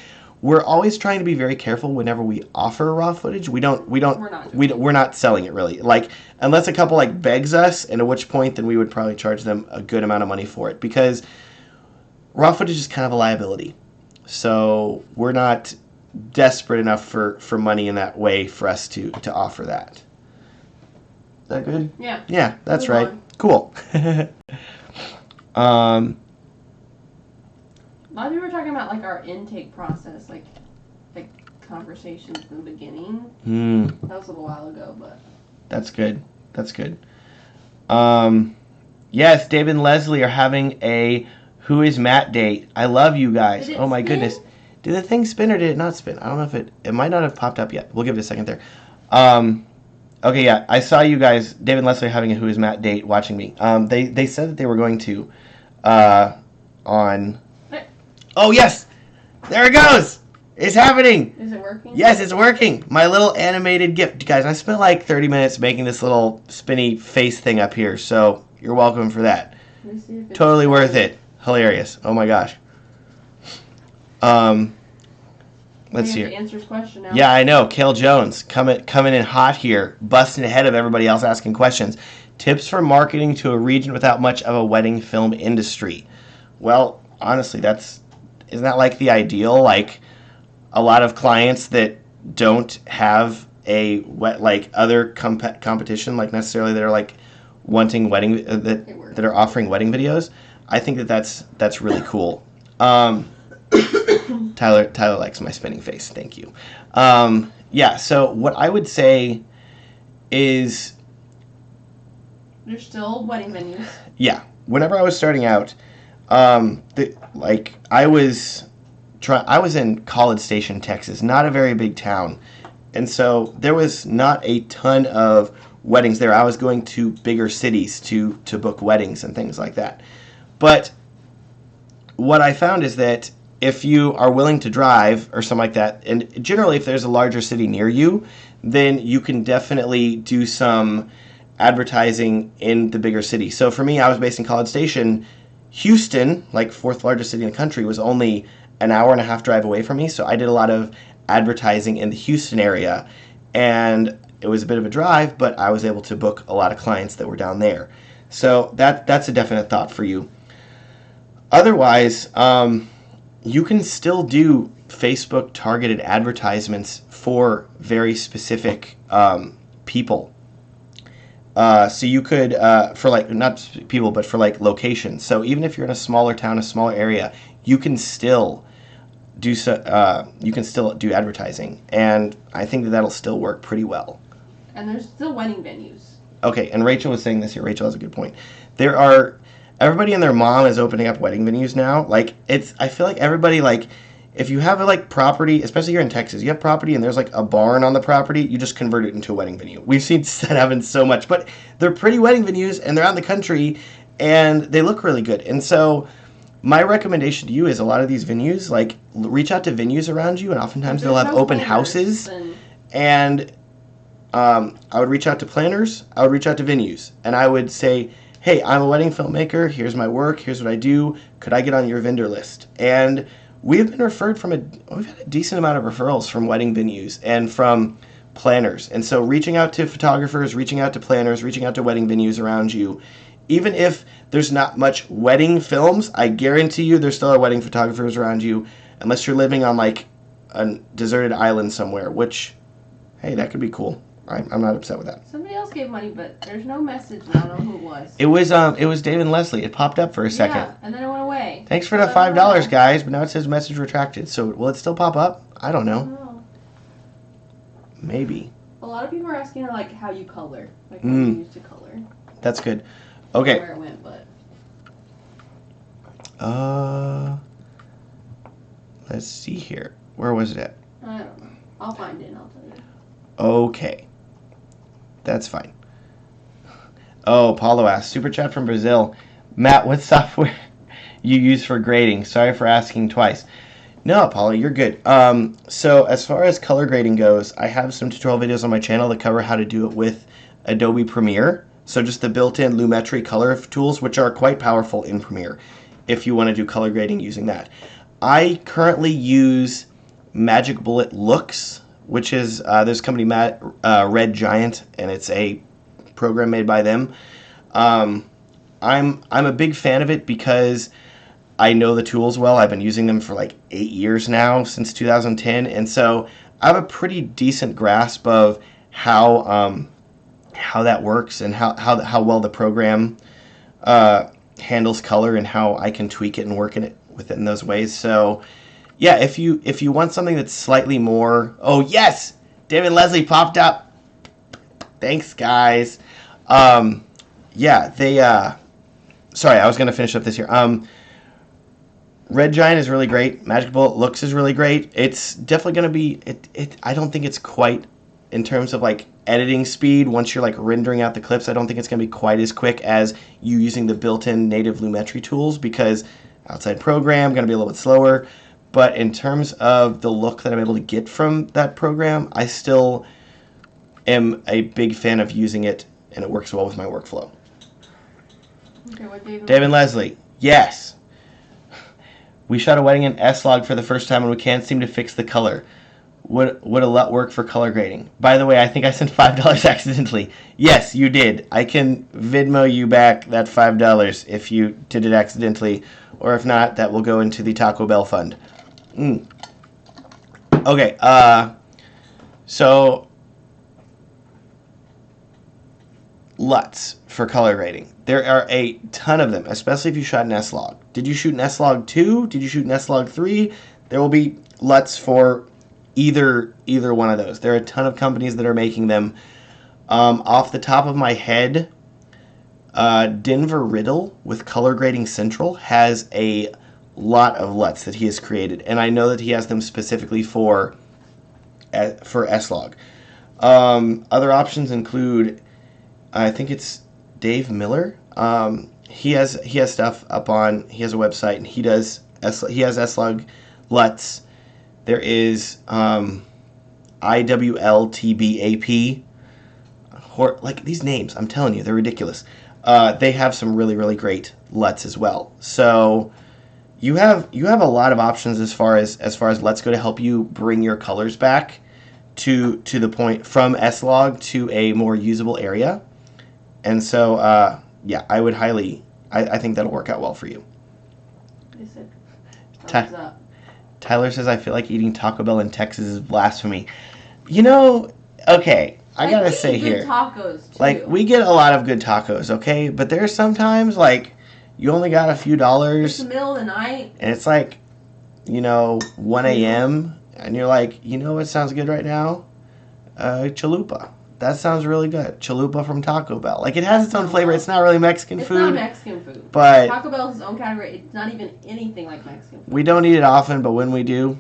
we're always trying to be very careful whenever we offer raw footage. We're not selling it really. Like, unless a couple like begs us, and at which point then we would probably charge them a good amount of money for it, because raw footage is kind of a liability. So we're not desperate enough for money in that way for us to offer that. Is that good? Yeah. Yeah, that's Move right. on. Cool. A lot of people are talking about like our intake process, like conversations in the beginning. That was a little while ago, but that's good. That's good. Yes, David and Leslie are having a WhoisMatt date. I love you guys. Oh my goodness. Did the thing spin or did it not spin? I don't know if it might not have popped up yet. We'll give it a second there. Okay, yeah, I saw you guys, David and Leslie, having a WhoisMatt date watching me. They said that they were going to on... Oh, yes! There it goes! It's happening! Is it working? Yes, it's working! My little animated gift. Guys, I spent like 30 minutes making this little spinny face thing up here, so you're welcome for that. Totally worth it. Hilarious. Oh my gosh. Let's see here. Answers question now. Yeah, I know. Kale Jones coming in hot here, busting ahead of everybody else asking questions. Tips for marketing to a region without much of a wedding film industry. Well, honestly, isn't that like the ideal? Like a lot of clients that don't have other competition, like necessarily that are like wanting wedding that are offering wedding videos. I think that's really cool. Tyler likes my spinning face. Thank you. Yeah. So what I would say is, there's still wedding venues. Yeah. Whenever I was starting out, I was in College Station, Texas, not a very big town, and so there was not a ton of weddings there. I was going to bigger cities to book weddings and things like that. But what I found is that if you are willing to drive or something like that, and generally if there's a larger city near you, then you can definitely do some advertising in the bigger city. So for me, I was based in College Station. Houston, like fourth largest city in the country, was only an hour and a half drive away from me. So I did a lot of advertising in the Houston area, and it was a bit of a drive, but I was able to book a lot of clients that were down there. So that's a definite thought for you. Otherwise, you can still do Facebook targeted advertisements for very specific people. So you could, for like, not people, but for like locations. So even if you're in a smaller town, a smaller area, you can still do advertising, and I think that'll still work pretty well. And there's still wedding venues. Okay, and Rachel was saying this here. Rachel has a good point. Everybody and their mom is opening up wedding venues now. Like, I feel like everybody, like, if you have a, like, property, especially here in Texas, you have property and there's, like, a barn on the property, you just convert it into a wedding venue. We've seen that happen so much. But they're pretty wedding venues, and they're out in the country, and they look really good. And so my recommendation to you is a lot of these venues, like, reach out to venues around you, and oftentimes they'll have open houses. And I would reach out to planners. I would reach out to venues. And I would say, hey, I'm a wedding filmmaker. Here's my work. Here's what I do. Could I get on your vendor list? And we've been referred we've had a decent amount of referrals from wedding venues and from planners. And so reaching out to photographers, reaching out to planners, reaching out to wedding venues around you, even if there's not much wedding films, I guarantee you there still are wedding photographers around you, unless you're living on like a deserted island somewhere, which, hey, that could be cool. I'm not upset with that. Somebody else gave money, but there's no message, and I don't know who it was. It was Dave and Leslie. It popped up for a second. Yeah, and then it went away. Thanks for the $5, guys, but now it says message retracted. So will it still pop up? I don't know. Maybe. A lot of people are asking her, like, how you color. Like, how you use to color. That's good. Okay. Where it went, but. Let's see here. Where was it at? I don't know. I'll find it and I'll tell you. Okay. That's fine. Oh, Paulo asked, super chat from Brazil. Matt, what software you use for grading? Sorry for asking twice. No, Paulo, you're good. So as far as color grading goes, I have some tutorial videos on my channel that cover how to do it with Adobe Premiere. So just the built-in Lumetri color tools, which are quite powerful in Premiere, if you want to do color grading using that. I currently use Magic Bullet Looks, which is there's a company, Red Giant, and it's a program made by them. I'm a big fan of it because I know the tools well. I've been using them for like 8 years now, since 2010, and so I have a pretty decent grasp of how that works and how well the program handles color and how I can tweak it and work within those ways. So yeah, if you want something that's slightly more... Oh, yes! David Leslie popped up. Thanks, guys. Yeah, they... Sorry, I was going to finish up this here. Red Giant is really great. Magic Bullet Looks is really great. It's definitely going to be... I don't think it's quite... In terms of, like, editing speed, once you're, like, rendering out the clips, I don't think it's going to be quite as quick as you using the built-in native Lumetri tools, because outside program, going to be a little bit slower. But in terms of the look that I'm able to get from that program, I still am a big fan of using it, and it works well with my workflow. Okay, what David Leslie, yes. We shot a wedding in S-Log for the first time, and we can't seem to fix the color. Would a lot work for color grading? By the way, I think I sent $5 accidentally. Yes, you did. I can Venmo you back that $5 if you did it accidentally, or if not, that will go into the Taco Bell fund. Okay, so LUTs for color grading. There are a ton of them, especially if you shot an S-Log. Did you shoot an S-Log 2? Did you shoot an S-Log 3? There will be LUTs for either one of those. There are a ton of companies that are making them. Off the top of my head, Denver Riddle with Color Grading Central has a lot of LUTs that he has created, and I know that he has them specifically for S-Log. Other options include I think it's Dave Miller. He has stuff up on. He has a website, and he has S-Log LUTs. There is IWLTBAP. Like these names, I'm telling you, they're ridiculous. They have some really, really great LUTs as well. So you have a lot of options as far as LUTs go to help you bring your colors back to the point from S-Log to a more usable area. And so yeah, I would highly. I think that'll work out well for you. They said, thumbs up. Tyler says, I feel like eating Taco Bell in Texas is blasphemy. You know, okay, I gotta say here. Tacos too. Like, we get a lot of good tacos, okay? But there's sometimes, like, you only got a few dollars. It's the middle of the night. And it's like, 1 a.m. And you're like, you know what sounds good right now? Chalupa. That sounds really good. Chalupa from Taco Bell. Like, it has its own flavor. It's not really Mexican food. It's not Mexican food. But Taco Bell is its own category. It's not even anything like Mexican food. We don't eat it often, but when we do,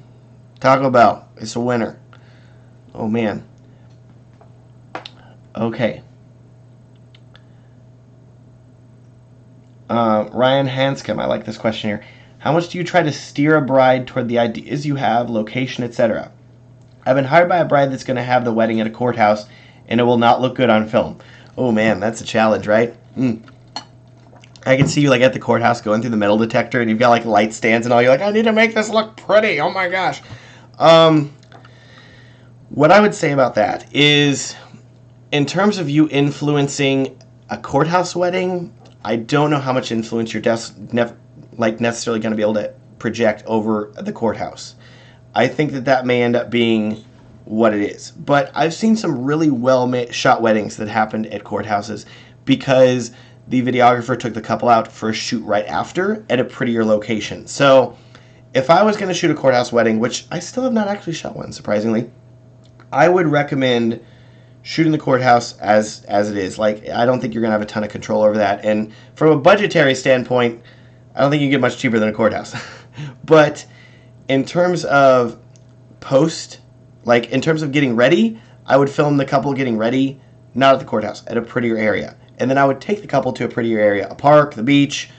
Taco Bell. It's a winner. Oh, man. Okay. Ryan Hanscom. I like this question here. How much do you try to steer a bride toward the ideas you have, location, etc.? I've been hired by a bride that's going to have the wedding at a courthouse, and it will not look good on film. Oh, man, that's a challenge, right? I can see you, like, at the courthouse going through the metal detector, and you've got, like, light stands and all. You're like, I need to make this look pretty. Oh, my gosh. What I would say about that is, in terms of you influencing a courthouse wedding, I don't know how much influence you're necessarily going to be able to project over the courthouse. I think that may end up being what it is. But I've seen some really well-shot weddings that happened at courthouses because the videographer took the couple out for a shoot right after at a prettier location. So if I was going to shoot a courthouse wedding, which I still have not actually shot one, surprisingly, I would recommend shooting the courthouse as it is. Like, I don't think you're going to have a ton of control over that. And from a budgetary standpoint, I don't think you can get much cheaper than a courthouse. But in terms of in terms of getting ready, I would film the couple getting ready, not at the courthouse, at a prettier area. And then I would take the couple to a prettier area, a park, the beach.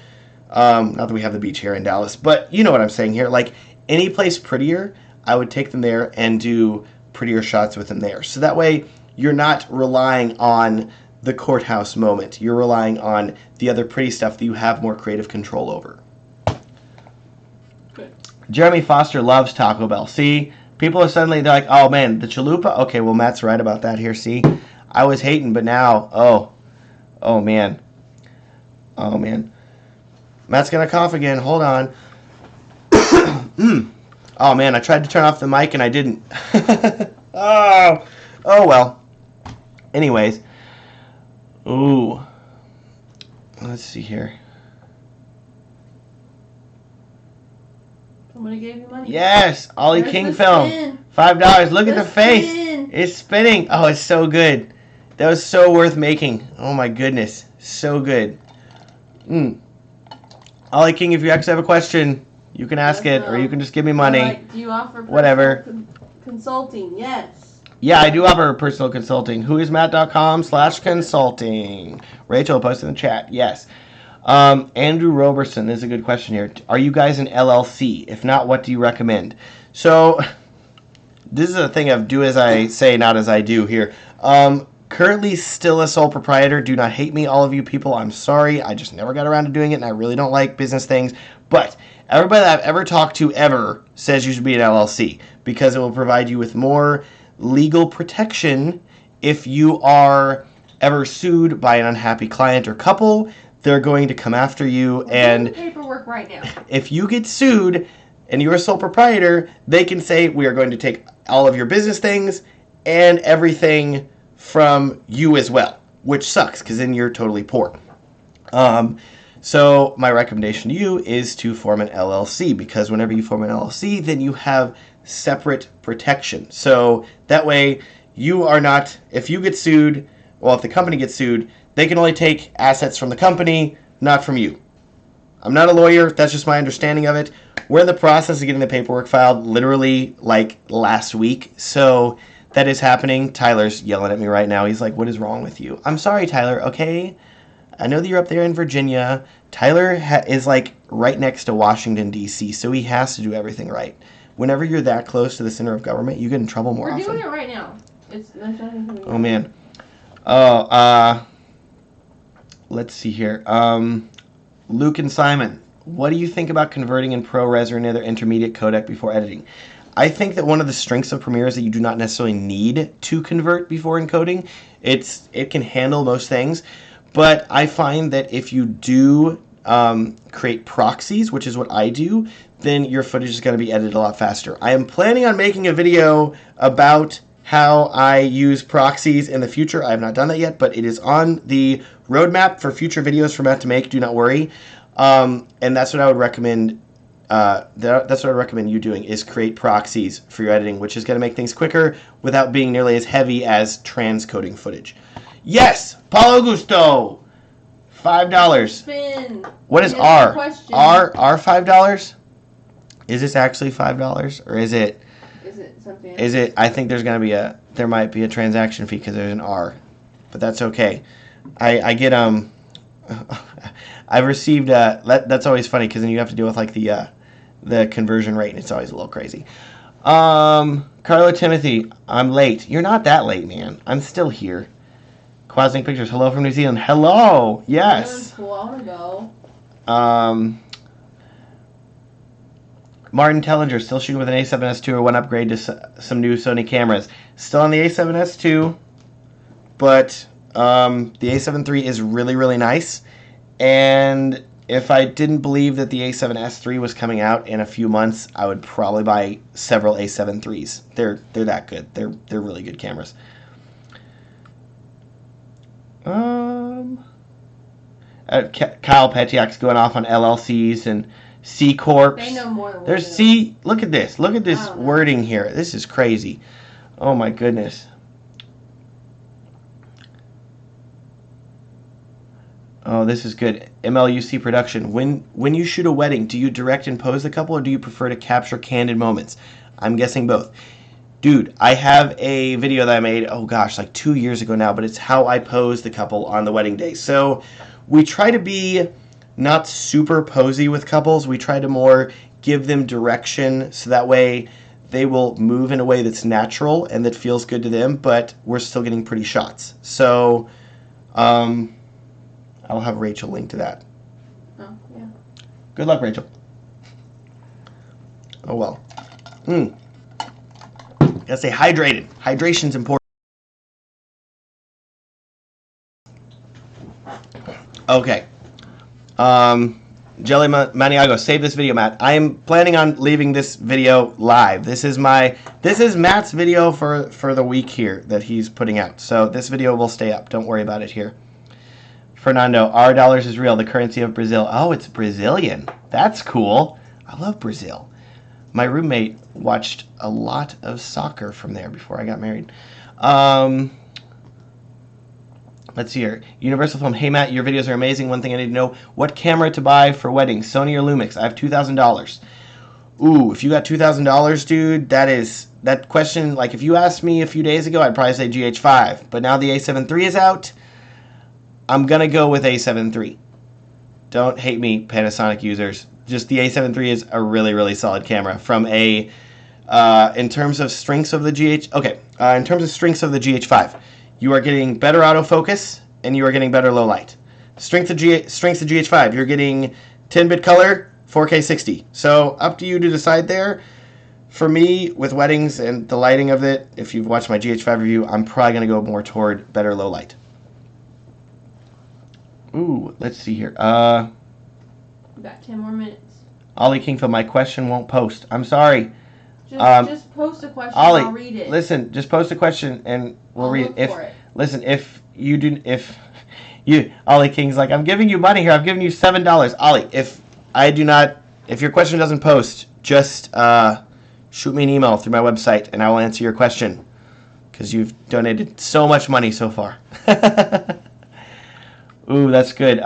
Not that we have the beach here in Dallas, but you know what I'm saying here. Like, any place prettier, I would take them there and do prettier shots with them there. So that way, you're not relying on the courthouse moment. You're relying on the other pretty stuff that you have more creative control over. Good. Jeremy Foster loves Taco Bell. See, people are they're like, oh man, the chalupa? Okay, well, Matt's right about that here. See, I was hating, but now, oh man. Oh man. Matt's going to cough again. Hold on. Oh man, I tried to turn off the mic and I didn't. Oh well. Anyways. Ooh. Let's see here. Somebody gave you money. Yes, Ollie There's King the film. spin. $5. Look at the face. Spin. It's spinning. Oh, it's so good. That was so worth making. Oh my goodness. So good. Ollie King, if you actually have a question, you can ask it, or you can just give me money. Do you offer whatever consulting? Yes. Yeah, I do offer personal consulting. WhoisMatt.com/consulting. Rachel posted in the chat. Yes. Andrew Roberson, this is a good question here. Are you guys an LLC? If not, what do you recommend? So, this is a thing of do as I say, not as I do here. Currently still a sole proprietor. Do not hate me, all of you people. I'm sorry. I just never got around to doing it, and I really don't like business things. But everybody that I've ever talked to ever says you should be an LLC because it will provide you with more legal protection if you are ever sued by an unhappy client or couple. They're going to come after you, and paperwork right now. If you get sued and you're a sole proprietor, they can say we are going to take all of your business things and everything from you as well, which sucks because then you're totally poor. So my recommendation to you is to form an LLC, because whenever you form an LLC, then you have separate protection. So that way you are not, if you get sued, well, if the company gets sued, they can only take assets from the company, not from you. I'm not a lawyer. That's just my understanding of it. We're in the process of getting the paperwork filed literally like last week. So that is happening. Tyler's yelling at me right now. He's like, what is wrong with you? I'm sorry, Tyler, okay? I know that you're up there in Virginia. Tyler is like right next to Washington, D.C., so he has to do everything right. Whenever you're that close to the center of government, you get in trouble more often. We're doing it right now. Oh, man. Oh, let's see here. Luke and Simon, what do you think about converting in ProRes or another intermediate codec before editing? I think that one of the strengths of Premiere is that you do not necessarily need to convert before encoding. It can handle most things, but I find that if you do create proxies, which is what I do, then your footage is going to be edited a lot faster. I am planning on making a video about how I use proxies in the future. I have not done that yet, but it is on the roadmap for future videos for Matt to make. Do not worry. And that's what I would recommend. That's what I recommend you doing, is create proxies for your editing, which is going to make things quicker without being nearly as heavy as transcoding footage. Yes, Paulo Augusto, $5. Spin. What is R? R $5? Is this actually $5 or is it? Is it something else? Is it? I think there might be a transaction fee because there's an R, but that's okay. I get I've received that's always funny because then you have to deal with like the conversion rate and it's always a little crazy. Carlo Timothy, I'm late. You're not that late, man. I'm still here. Quasing Pictures, hello from New Zealand. Hello, yes. Cool. I want to go. Martin Tellinger, still shooting with an A7S II or one upgrade to some new Sony cameras. Still on the A7S II, but the A7 III is really, really nice. And if I didn't believe that the A7S III was coming out in a few months, I would probably buy several A7 IIIs. They're that good. They're really good cameras. Kyle Petiak's going off on LLCs and C Corps. They know more than There's C. Look at this. Look at this wording here. This is crazy. Oh my goodness. Oh, this is good. MLUC production. When you shoot a wedding, do you direct and pose the couple, or do you prefer to capture candid moments? I'm guessing both. Dude, I have a video that I made, oh gosh, like 2 years ago now, but it's how I posed the couple on the wedding day. So we try to be not super posy with couples. We try to more give them direction so that way they will move in a way that's natural and that feels good to them, but we're still getting pretty shots. So I'll have Rachel link to that. Oh, yeah. Good luck, Rachel. Oh, well. Gotta stay hydrated. Hydration's important. Okay. Jelly Maniago, save this video, Matt. I am planning on leaving this video live. This is Matt's video for the week here that he's putting out. So this video will stay up. Don't worry about it here. Fernando, our dollars is real, the currency of Brazil. Oh, it's Brazilian. That's cool. I love Brazil. My roommate watched a lot of soccer from there before I got married. Let's see here. Universal Film. Hey, Matt, your videos are amazing. One thing I need to know, what camera to buy for weddings, Sony or Lumix? I have $2,000. Ooh, if you got $2,000, dude, that question, like if you asked me a few days ago, I'd probably say GH5. But now the A7 III is out. I'm going to go with A7 III. Don't hate me, Panasonic users. Just the A7 III is a really, really solid camera. From a, in terms of strengths of the in terms of strengths of the GH5, you are getting better autofocus and you are getting better low light. Strength of GH5, you're getting 10-bit color, 4K 60. So up to you to decide there. For me, with weddings and the lighting of it, if you've watched my GH5 review, I'm probably going to go more toward better low light. Ooh, let's see here. We got 10 more minutes. Ollie Kingfield, my question won't post. I'm sorry. Just post a question. Ollie, I'll read it. Listen, just post a question and we'll read it. Listen, if Ollie King's like, I'm giving you money here. I'm giving you $7. Ollie, if your question doesn't post, just shoot me an email through my website and I will answer your question because you've donated so much money so far. Ooh, that's good.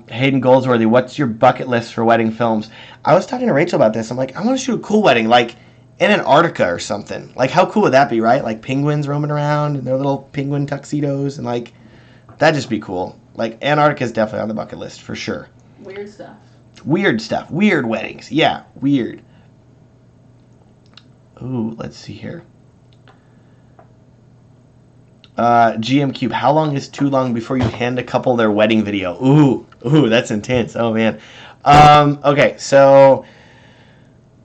Hayden Goldsworthy, what's your bucket list for wedding films? I was talking to Rachel about this. I'm like, I want to shoot a cool wedding. Like, in Antarctica or something. Like, how cool would that be, right? Like, penguins roaming around in their little penguin tuxedos, and, like, that'd just be cool. Like, Antarctica is definitely on the bucket list, for sure. Weird stuff. Weird stuff. Weird weddings. Yeah, weird. Ooh, let's see here. GM Cube, how long is too long before you hand a couple their wedding video? Ooh, that's intense. Oh, man. Okay, so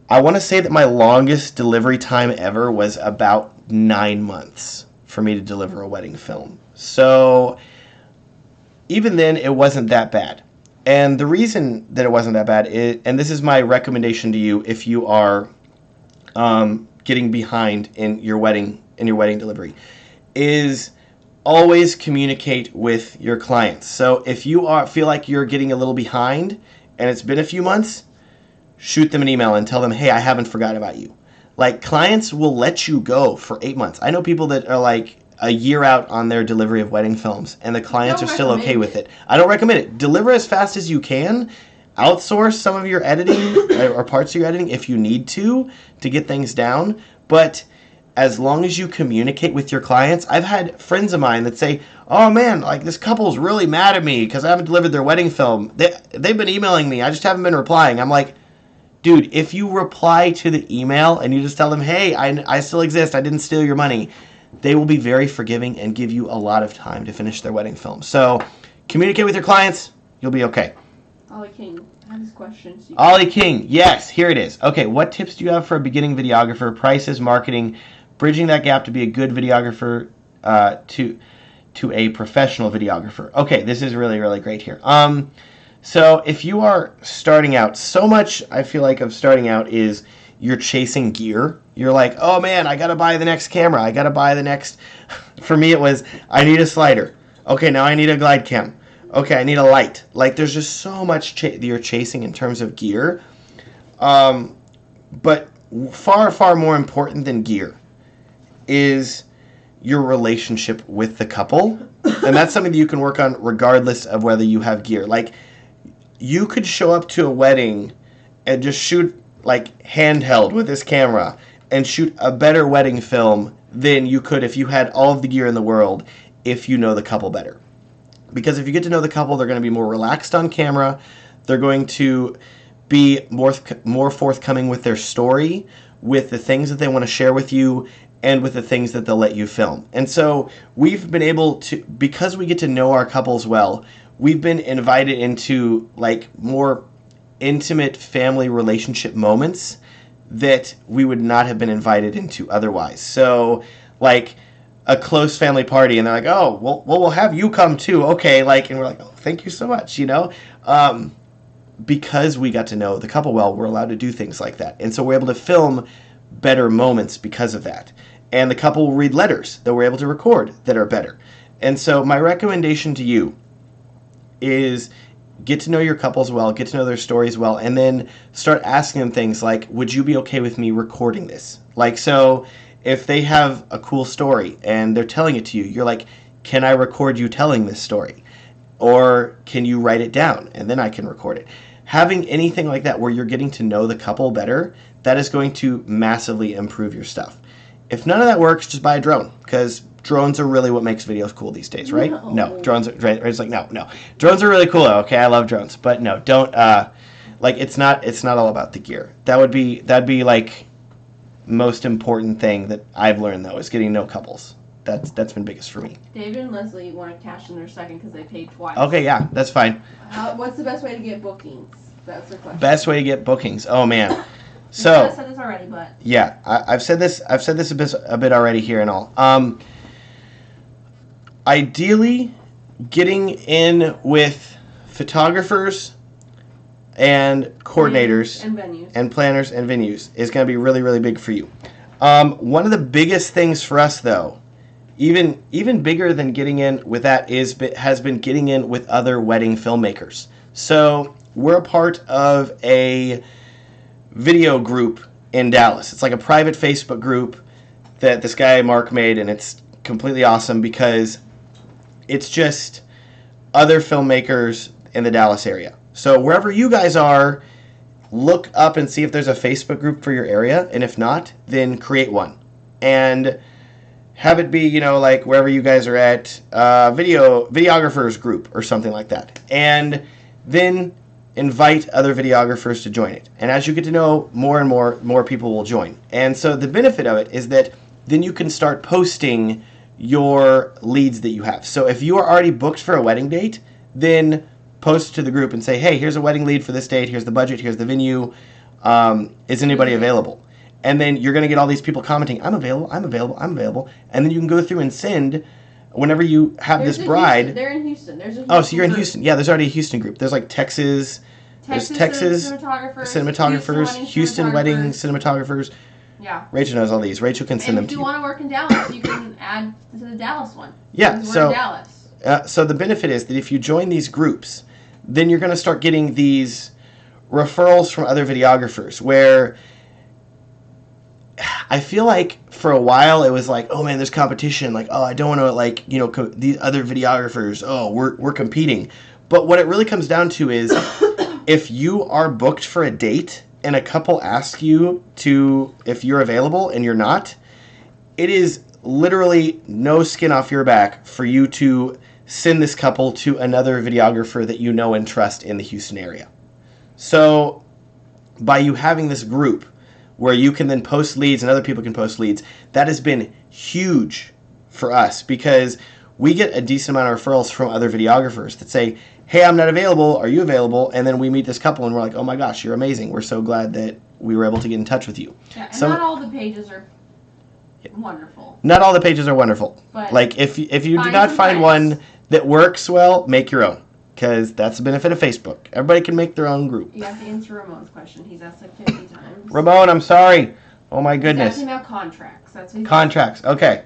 I want to say that my longest delivery time ever was about 9 months for me to deliver a wedding film. So even then, it wasn't that bad. And the reason that it wasn't that bad is, and this is my recommendation to you if you are getting behind in your wedding delivery, is always communicate with your clients. So if you feel like you're getting a little behind and it's been a few months, shoot them an email and tell them, hey, I haven't forgotten about you. Like, clients will let you go for 8 months. I know people that are like a year out on their delivery of wedding films, and the clients are still okay with it. I don't recommend it. Deliver as fast as you can. Outsource some of your editing or parts of your editing if you need to get things down. But as long as you communicate with your clients, I've had friends of mine that say, oh man, like this couple's really mad at me because I haven't delivered their wedding film. They've been emailing me. I just haven't been replying. I'm like, dude, if you reply to the email and you just tell them, hey, I still exist, I didn't steal your money, they will be very forgiving and give you a lot of time to finish their wedding film. So communicate with your clients. You'll be okay. Ollie King, I have this question. Ollie King, yes, here it is. Okay, what tips do you have for a beginning videographer? Prices, marketing, bridging that gap to be a good videographer to a professional videographer. Okay, this is really, really great here. So if you are starting out, so much I feel like of starting out is you're chasing gear. You're like, oh man, I got to buy the next camera. I got to buy the next. For me, it was, I need a slider. Okay, now I need a glide cam. Okay, I need a light. Like, there's just so much you're chasing in terms of gear. But far, far more important than gear is your relationship with the couple. And that's something that you can work on regardless of whether you have gear. Like, you could show up to a wedding and just shoot, like, handheld with this camera and shoot a better wedding film than you could if you had all of the gear in the world if you know the couple better. Because if you get to know the couple, they're going to be more relaxed on camera. They're going to be more forthcoming with their story, with the things that they want to share with you, and with the things that they'll let you film. And so we've been able to, because we get to know our couples well, we've been invited into like more intimate family relationship moments that we would not have been invited into otherwise. So like a close family party and they're like, oh, well, we'll have you come too. Okay. Like, and we're like, oh, thank you so much. You know, because we got to know the couple well, we're allowed to do things like that. And so we're able to film better moments because of that. And the couple will read letters that we're able to record that are better. And so my recommendation to you is get to know your couples well, get to know their stories well, and then start asking them things like, would you be okay with me recording this? Like, so if they have a cool story and they're telling it to you, you're like, can I record you telling this story? Or can you write it down and then I can record it? Having anything like that where you're getting to know the couple better, that is going to massively improve your stuff. If none of that works, just buy a drone, because drones are really what makes videos cool these days, right? No, drones are, it's like, no. Drones are really cool, okay, I love drones, but no, don't, like, it's not all about the gear. That'd be like, most important thing that I've learned, though, is getting to know couples. That's been biggest for me. David and Leslie want to cash in their second because they paid twice. Okay, yeah, that's fine. What's the best way to get bookings? That's the question. Best way to get bookings. Oh man. So I've said this already, but yeah, I've said this a bit already here and all. Ideally, getting in with photographers and coordinators and venues and planners and venues is going to be really, really big for you. One of the biggest things for us, though, even bigger than getting in with that has been getting in with other wedding filmmakers. So we're a part of a video group in Dallas. It's like a private Facebook group that this guy Mark made, and it's completely awesome because it's just other filmmakers in the Dallas area. So wherever you guys are, look up and see if there's a Facebook group for your area, and if not, then create one. And have it be, you know, like wherever you guys are at, videographers group or something like that. And then invite other videographers to join it. And as you get to know more and more people will join. And so the benefit of it is that then you can start posting your leads that you have. So if you are already booked for a wedding date, then post to the group and say, hey, here's a wedding lead for this date, here's the budget, here's the venue, is anybody available? And then you're going to get all these people commenting, I'm available, I'm available, I'm available. And then you can go through and send, whenever you have this bride. They're in Houston. There's a Houston Oh, so you're in group. Houston. Yeah, there's already a Houston group. There's like Texas cinematographers, Houston wedding cinematographers. Yeah. Rachel knows all these. Rachel can send them to you. If you want to work in Dallas, you can add to the Dallas one. Yeah, so we're in Dallas. So the benefit is that if you join these groups, then you're going to start getting these referrals from other videographers where I feel like for a while it was like, oh man, there's competition. Like, oh, I don't want to like, you know, these other videographers. Oh, we're competing. But what it really comes down to is if you are booked for a date and a couple ask you to, if you're available and you're not, it is literally no skin off your back for you to send this couple to another videographer that you know and trust in the Houston area. So by you having this group where you can then post leads and other people can post leads, that has been huge for us because we get a decent amount of referrals from other videographers that say, hey, I'm not available, are you available? And then we meet this couple and we're like, oh my gosh, you're amazing. We're so glad that we were able to get in touch with you. Yeah, and not all the pages are wonderful. Not all the pages are wonderful. But like if you do not find one that works well, make your own. Because that's the benefit of Facebook. Everybody can make their own group. You have to answer Ramon's question. He's asked like 50 times. Ramon, I'm sorry. Oh my goodness. He's asking about contracts. That's what he's contracts. Okay.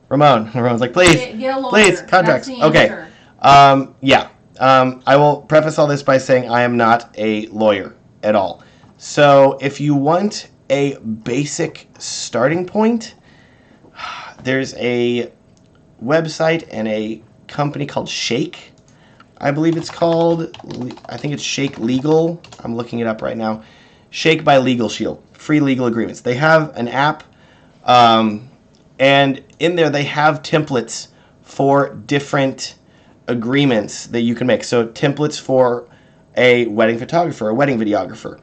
Ramon's like, please, get a lawyer. Please, contracts. Okay. Yeah. I will preface all this by saying I am not a lawyer at all. So if you want a basic starting point, there's a website and a company called Shake. I believe it's called, I think it's Shake Legal. I'm looking it up right now. Shake by Legal Shield. Free legal agreements. They have an app, and in there they have templates for different agreements that you can make. So templates for a wedding photographer, a wedding videographer.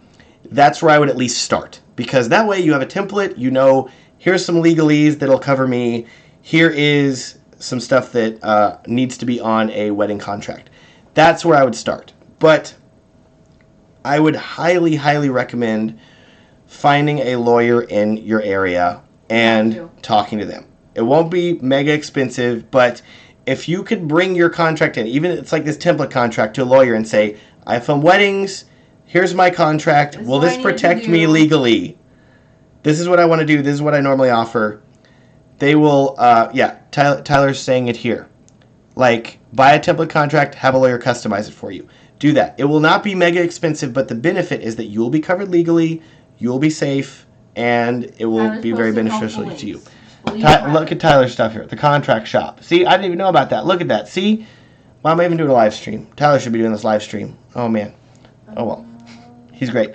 That's where I would at least start. Because that way you have a template, you know, here's some legalese that'll cover me. Here is some stuff that needs to be on a wedding contract. That's where I would start. But I would highly, highly recommend finding a lawyer in your area and talking to them. It won't be mega expensive, but if you could bring your contract in, even if it's like this template contract, to a lawyer and say, I film weddings, here's my contract, will this protect me legally? This is what I want to do, this is what I normally offer. They will, Tyler's saying it here. Like, buy a template contract, have a lawyer customize it for you. Do that. It will not be mega expensive, but the benefit is that you will be covered legally, you will be safe, and it will be very beneficial to you. Look at Tyler's stuff here. The contract shop. See, I didn't even know about that. Look at that. See? Why am I even doing a live stream? Tyler should be doing this live stream. Oh, man. Oh, well. He's great.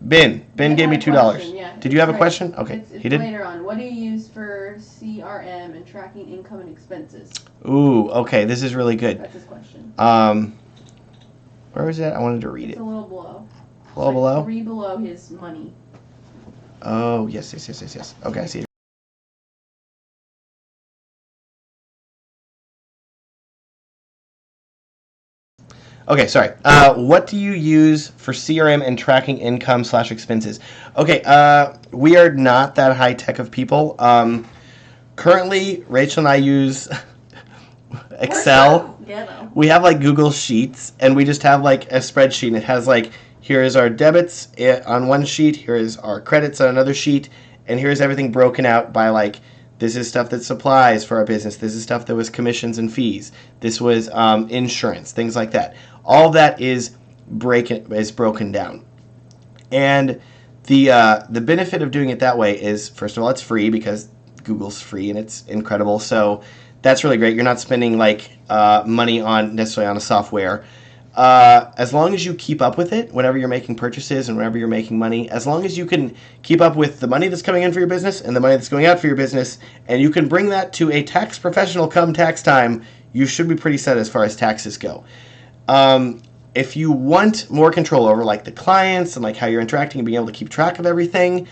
Ben gave me $2. Yeah, did you have a question? Okay. He did? Later on. What do you use for CRM and tracking income and expenses? Ooh, okay. This is really good. That's his question. Where was that? I wanted to read it. It's a little below. A little below? 3 below his money. Oh, yes. Okay, I see it. Okay, sorry. What do you use for CRM and tracking income/expenses? Okay, we are not that high tech of people. Currently, Rachel and I use Excel. We have like Google Sheets, and we just have like a spreadsheet. And it has like, here is our debits on one sheet, here is our credits on another sheet, and here's everything broken out by like, this is stuff that's supplies for our business. This is stuff that was commissions and fees. This was insurance, things like that. All that is broken down. And the benefit of doing it that way is, first of all, it's free because Google's free and it's incredible. So that's really great. You're not spending like money on necessarily on a software. as long as you keep up with it, whenever you're making purchases and whenever you're making money, as long as you can keep up with the money that's coming in for your business and the money that's going out for your business, and you can bring that to a tax professional come tax time, you should be pretty set as far as taxes go. If you want more control over like the clients and like how you're interacting and being able to keep track of everything,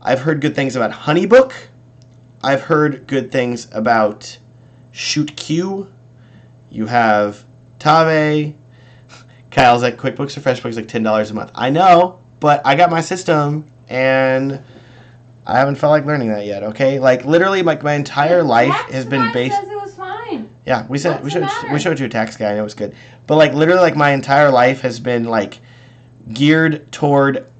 I've heard good things about HoneyBook. I've heard good things about ShootQ. You have Tave. Kyle's like, QuickBooks or FreshBooks like $10 a month. I know, but I got my system and I haven't felt like learning that yet. Okay, like literally, like my entire life has been based. Says it was fine. Yeah, we showed you a tax guy and it was good, but like literally, like my entire life has been like geared toward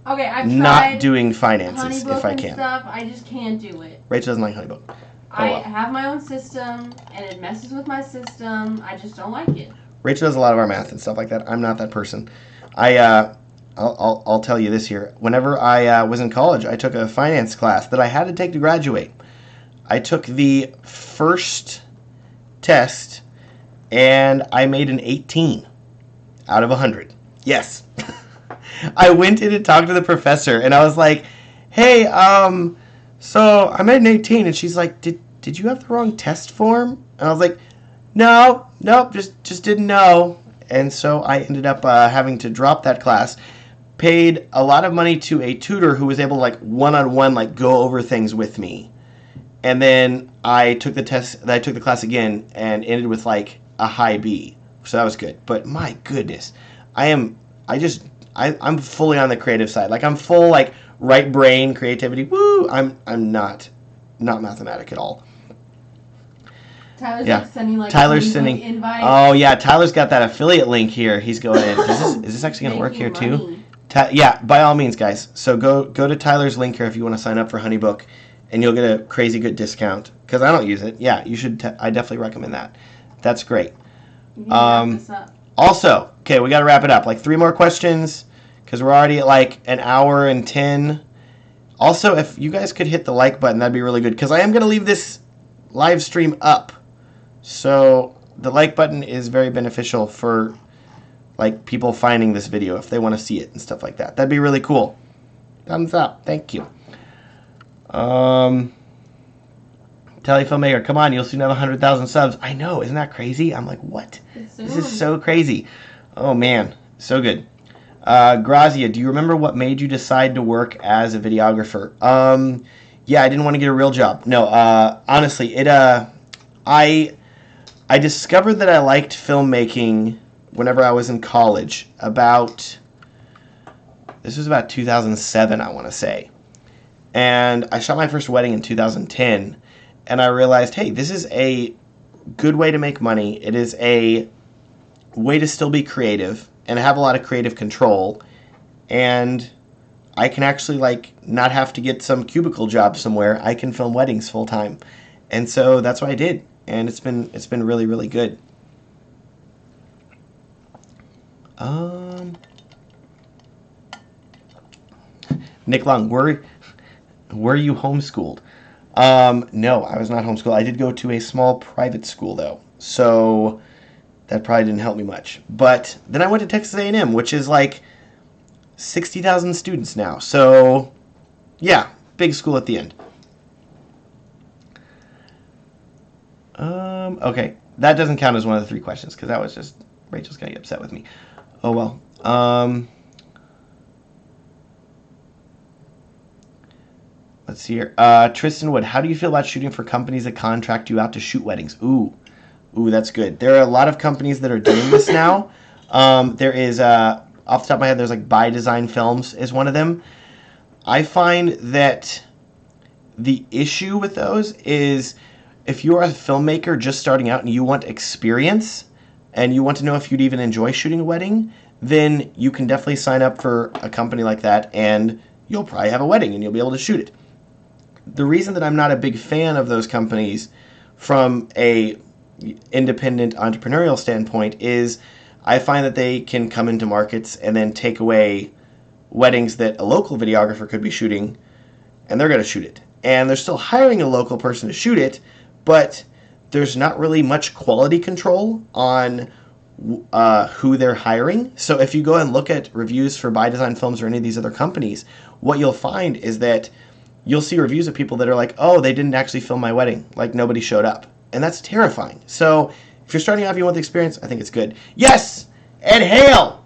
I've not doing finances HoneyBook if I and can. Stuff. I just can't do it. Rachel doesn't like HoneyBook. I have my own system and it messes with my system. I just don't like it. Rachel does a lot of our math and stuff like that. I'm not that person. I'll tell you this here. Whenever I was in college, I took a finance class that I had to take to graduate. I took the first test, and I made an 18 out of 100. Yes. I went in and talked to the professor, and I was like, hey, so I made an 18, and she's like, did you have the wrong test form? And I was like, nope, just didn't know. And so I ended up having to drop that class, paid a lot of money to a tutor who was able to like one-on-one like go over things with me. And then I took the class again and ended with like a high B. So that was good. But my goodness, I'm fully on the creative side. Like I'm full like right brain creativity. Woo! I'm not mathematic at all. Tyler's sending invites. Oh yeah, Tyler's got that affiliate link here. He's going in. Is this actually going to work here too? Yeah, by all means, guys. So go to Tyler's link here if you want to sign up for HoneyBook, and you'll get a crazy good discount. Because I don't use it. Yeah, you should. I definitely recommend that. That's great. Also, okay, we got to wrap it up. Like 3 more questions because we're already at like an hour and 10. Also, if you guys could hit the like button, that'd be really good. Because I am going to leave this live stream up. So the like button is very beneficial for like people finding this video if they want to see it and stuff like that. That'd be really cool. Thumbs up. Thank you. Filmmaker, come on, you'll soon have 100,000 subs. I know, isn't that crazy? I'm like, what? This is so crazy. Oh man, so good. Grazia, do you remember what made you decide to work as a videographer? Yeah, I didn't want to get a real job. No, honestly, I discovered that I liked filmmaking whenever I was in college. This was about 2007, I want to say. And I shot my first wedding in 2010. And I realized, hey, this is a good way to make money. It is a way to still be creative and have a lot of creative control. And I can actually like not have to get some cubicle job somewhere. I can film weddings full time. And so that's what I did. And it's been really, really good. Nick Long, were you homeschooled? No, I was not homeschooled. I did go to a small private school though, so that probably didn't help me much. But then I went to Texas A&M, which is like 60,000 students now. So yeah, big school at the end. Okay, that doesn't count as one of the 3 questions because that was just Rachel's gonna get upset with me. Oh well. Let's see here. Tristan Wood, how do you feel about shooting for companies that contract you out to shoot weddings? Ooh, that's good. There are a lot of companies that are doing this now. There is, off the top of my head, there's like By Design Films is one of them. I find that the issue with those is if you're a filmmaker just starting out and you want experience and you want to know if you'd even enjoy shooting a wedding, then you can definitely sign up for a company like that and you'll probably have a wedding and you'll be able to shoot it. The reason that I'm not a big fan of those companies from a independent entrepreneurial standpoint is I find that they can come into markets and then take away weddings that a local videographer could be shooting, and they're going to shoot it. And they're still hiring a local person to shoot it, but there's not really much quality control on who they're hiring. So if you go and look at reviews for By Design Films or any of these other companies, what you'll find is that you'll see reviews of people that are like, oh, they didn't actually film my wedding. Like, nobody showed up. And that's terrifying. So if you're starting off, you want the experience, I think it's good. Yes! Ed Hale!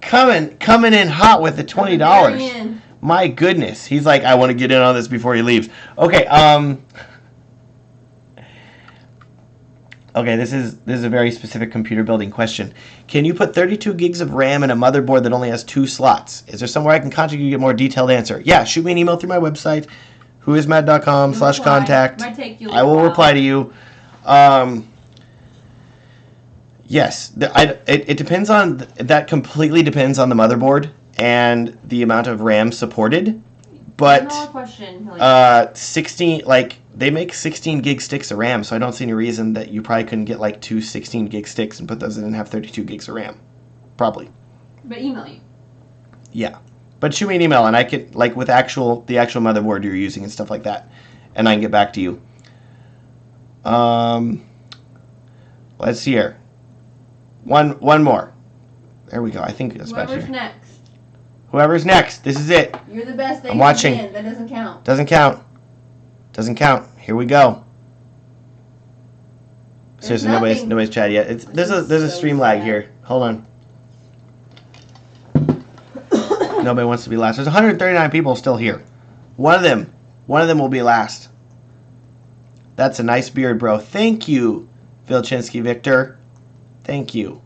Coming in hot with the $20. My goodness. He's like, I want to get in on this before he leaves. Okay, okay, this is a very specific computer building question. Can you put 32 gigs of RAM in a motherboard that only has 2 slots? Is there somewhere I can contact you to get a more detailed answer? Yeah, shoot me an email through my website, whoismatt.com/contact. I will reply to you. Yes, it depends on, that completely depends on the motherboard and the amount of RAM supported. But 16, like, they make 16 gig sticks of RAM, so I don't see any reason that you probably couldn't get like 2 16 gig sticks and put those in and have 32 gigs of RAM. Probably. But email you. Yeah. But shoot me an email and I could, like, with the actual motherboard you're using and stuff like that, and I can get back to you. Let's see here. One more. There we go. I think that's about here. Whoever's next. Whoever's next. This is it. You're the best thing. I'm watching. That doesn't count. Doesn't count. Doesn't count. Here we go. Seriously, nobody's chatted yet. There's a stream lag here. Hold on. Nobody wants to be last. There's 139 people still here. One of them will be last. That's a nice beard, bro. Thank you, Vilchinsky Victor. Thank you.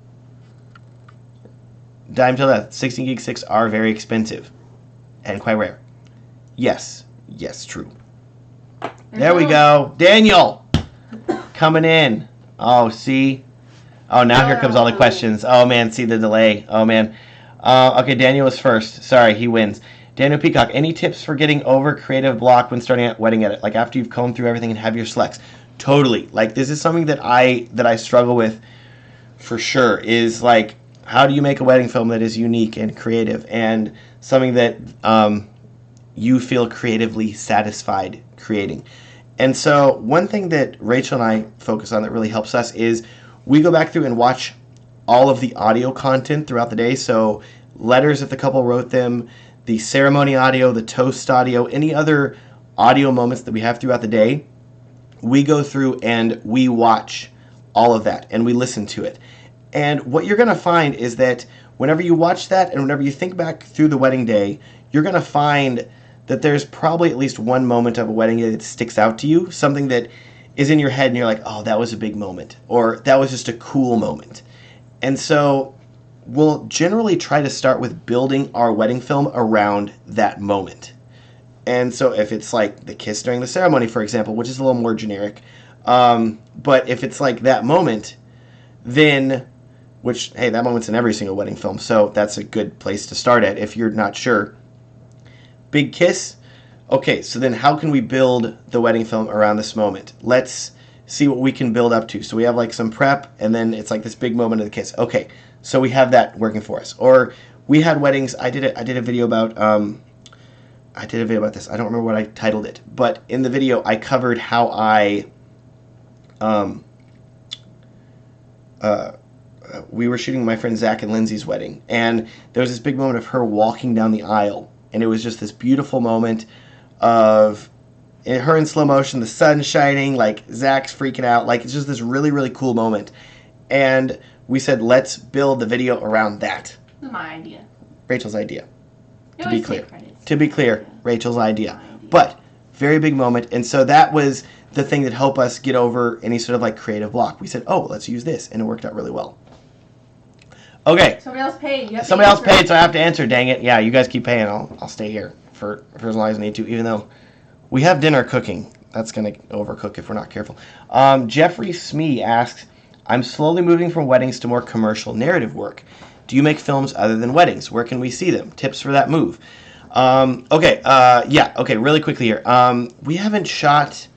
Dime till death. 16 gig sticks are very expensive and quite rare. Yes, true. There we go. Daniel coming in. Oh, see. Oh, now here comes all the questions. Oh, man, see the delay. Oh, man. Okay, Daniel was first. Sorry, he wins. Daniel Peacock, any tips for getting over creative block when starting at wedding edit? Like, after you've combed through everything and have your selects? Totally. Like, this is something that I struggle with for sure, is like, how do you make a wedding film that is unique and creative and something that you feel creatively satisfied creating? And so one thing that Rachel and I focus on that really helps us is we go back through and watch all of the audio content throughout the day. So letters if the couple wrote them, the ceremony audio, the toast audio, any other audio moments that we have throughout the day, we go through and we watch all of that and we listen to it. And what you're going to find is that whenever you watch that and whenever you think back through the wedding day, you're going to find that there's probably at least one moment of a wedding day that sticks out to you, something that is in your head and you're like, oh, that was a big moment, or that was just a cool moment. And so we'll generally try to start with building our wedding film around that moment. And so if it's like the kiss during the ceremony, for example, which is a little more generic, but if it's like that moment, then, which, hey, that moment's in every single wedding film, so that's a good place to start at if you're not sure. Big kiss. Okay, so then how can we build the wedding film around this moment? Let's see what we can build up to. So we have like some prep, and then it's like this big moment of the kiss. Okay, so we have that working for us. Or we had weddings. I did a video about this. I don't remember what I titled it, but in the video I covered how we were shooting my friend Zach and Lindsay's wedding, and there was this big moment of her walking down the aisle, and it was just this beautiful moment of her in slow motion, the sun shining, like Zach's freaking out, like it's just this really, really cool moment. And we said, let's build the video around that. My idea. Rachel's idea. To be clear, Rachel's idea. But very big moment, and so that was the thing that helped us get over any sort of like creative block. We said, oh, let's use this, and it worked out really well. Okay. Somebody else paid. Somebody else paid, so I have to answer. Dang it! Yeah, you guys keep paying. I'll stay here for as long as I need to, even though we have dinner cooking. That's gonna overcook if we're not careful. Jeffrey Smee asks, I'm slowly moving from weddings to more commercial narrative work. Do you make films other than weddings? Where can we see them? Tips for that move. Okay, really quickly here. We haven't shot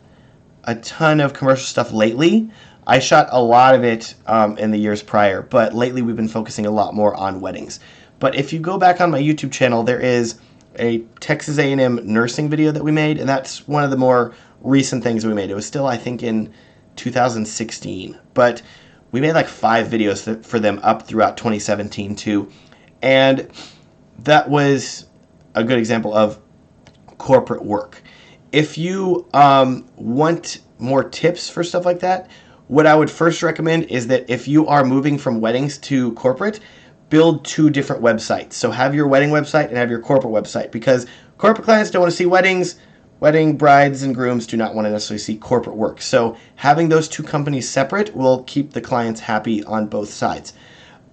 a ton of commercial stuff lately. I shot a lot of it in the years prior, but lately we've been focusing a lot more on weddings. But if you go back on my YouTube channel, there is a Texas A&M nursing video that we made, and that's one of the more recent things we made. It was still, I think, in 2016. But we made like 5 videos for them up throughout 2017 too. And that was a good example of corporate work. If you want more tips for stuff like that, what I would first recommend is that if you are moving from weddings to corporate, build 2 different websites. So have your wedding website and have your corporate website, because corporate clients don't want to see weddings. Wedding brides and grooms do not want to necessarily see corporate work. So having those 2 companies separate will keep the clients happy on both sides.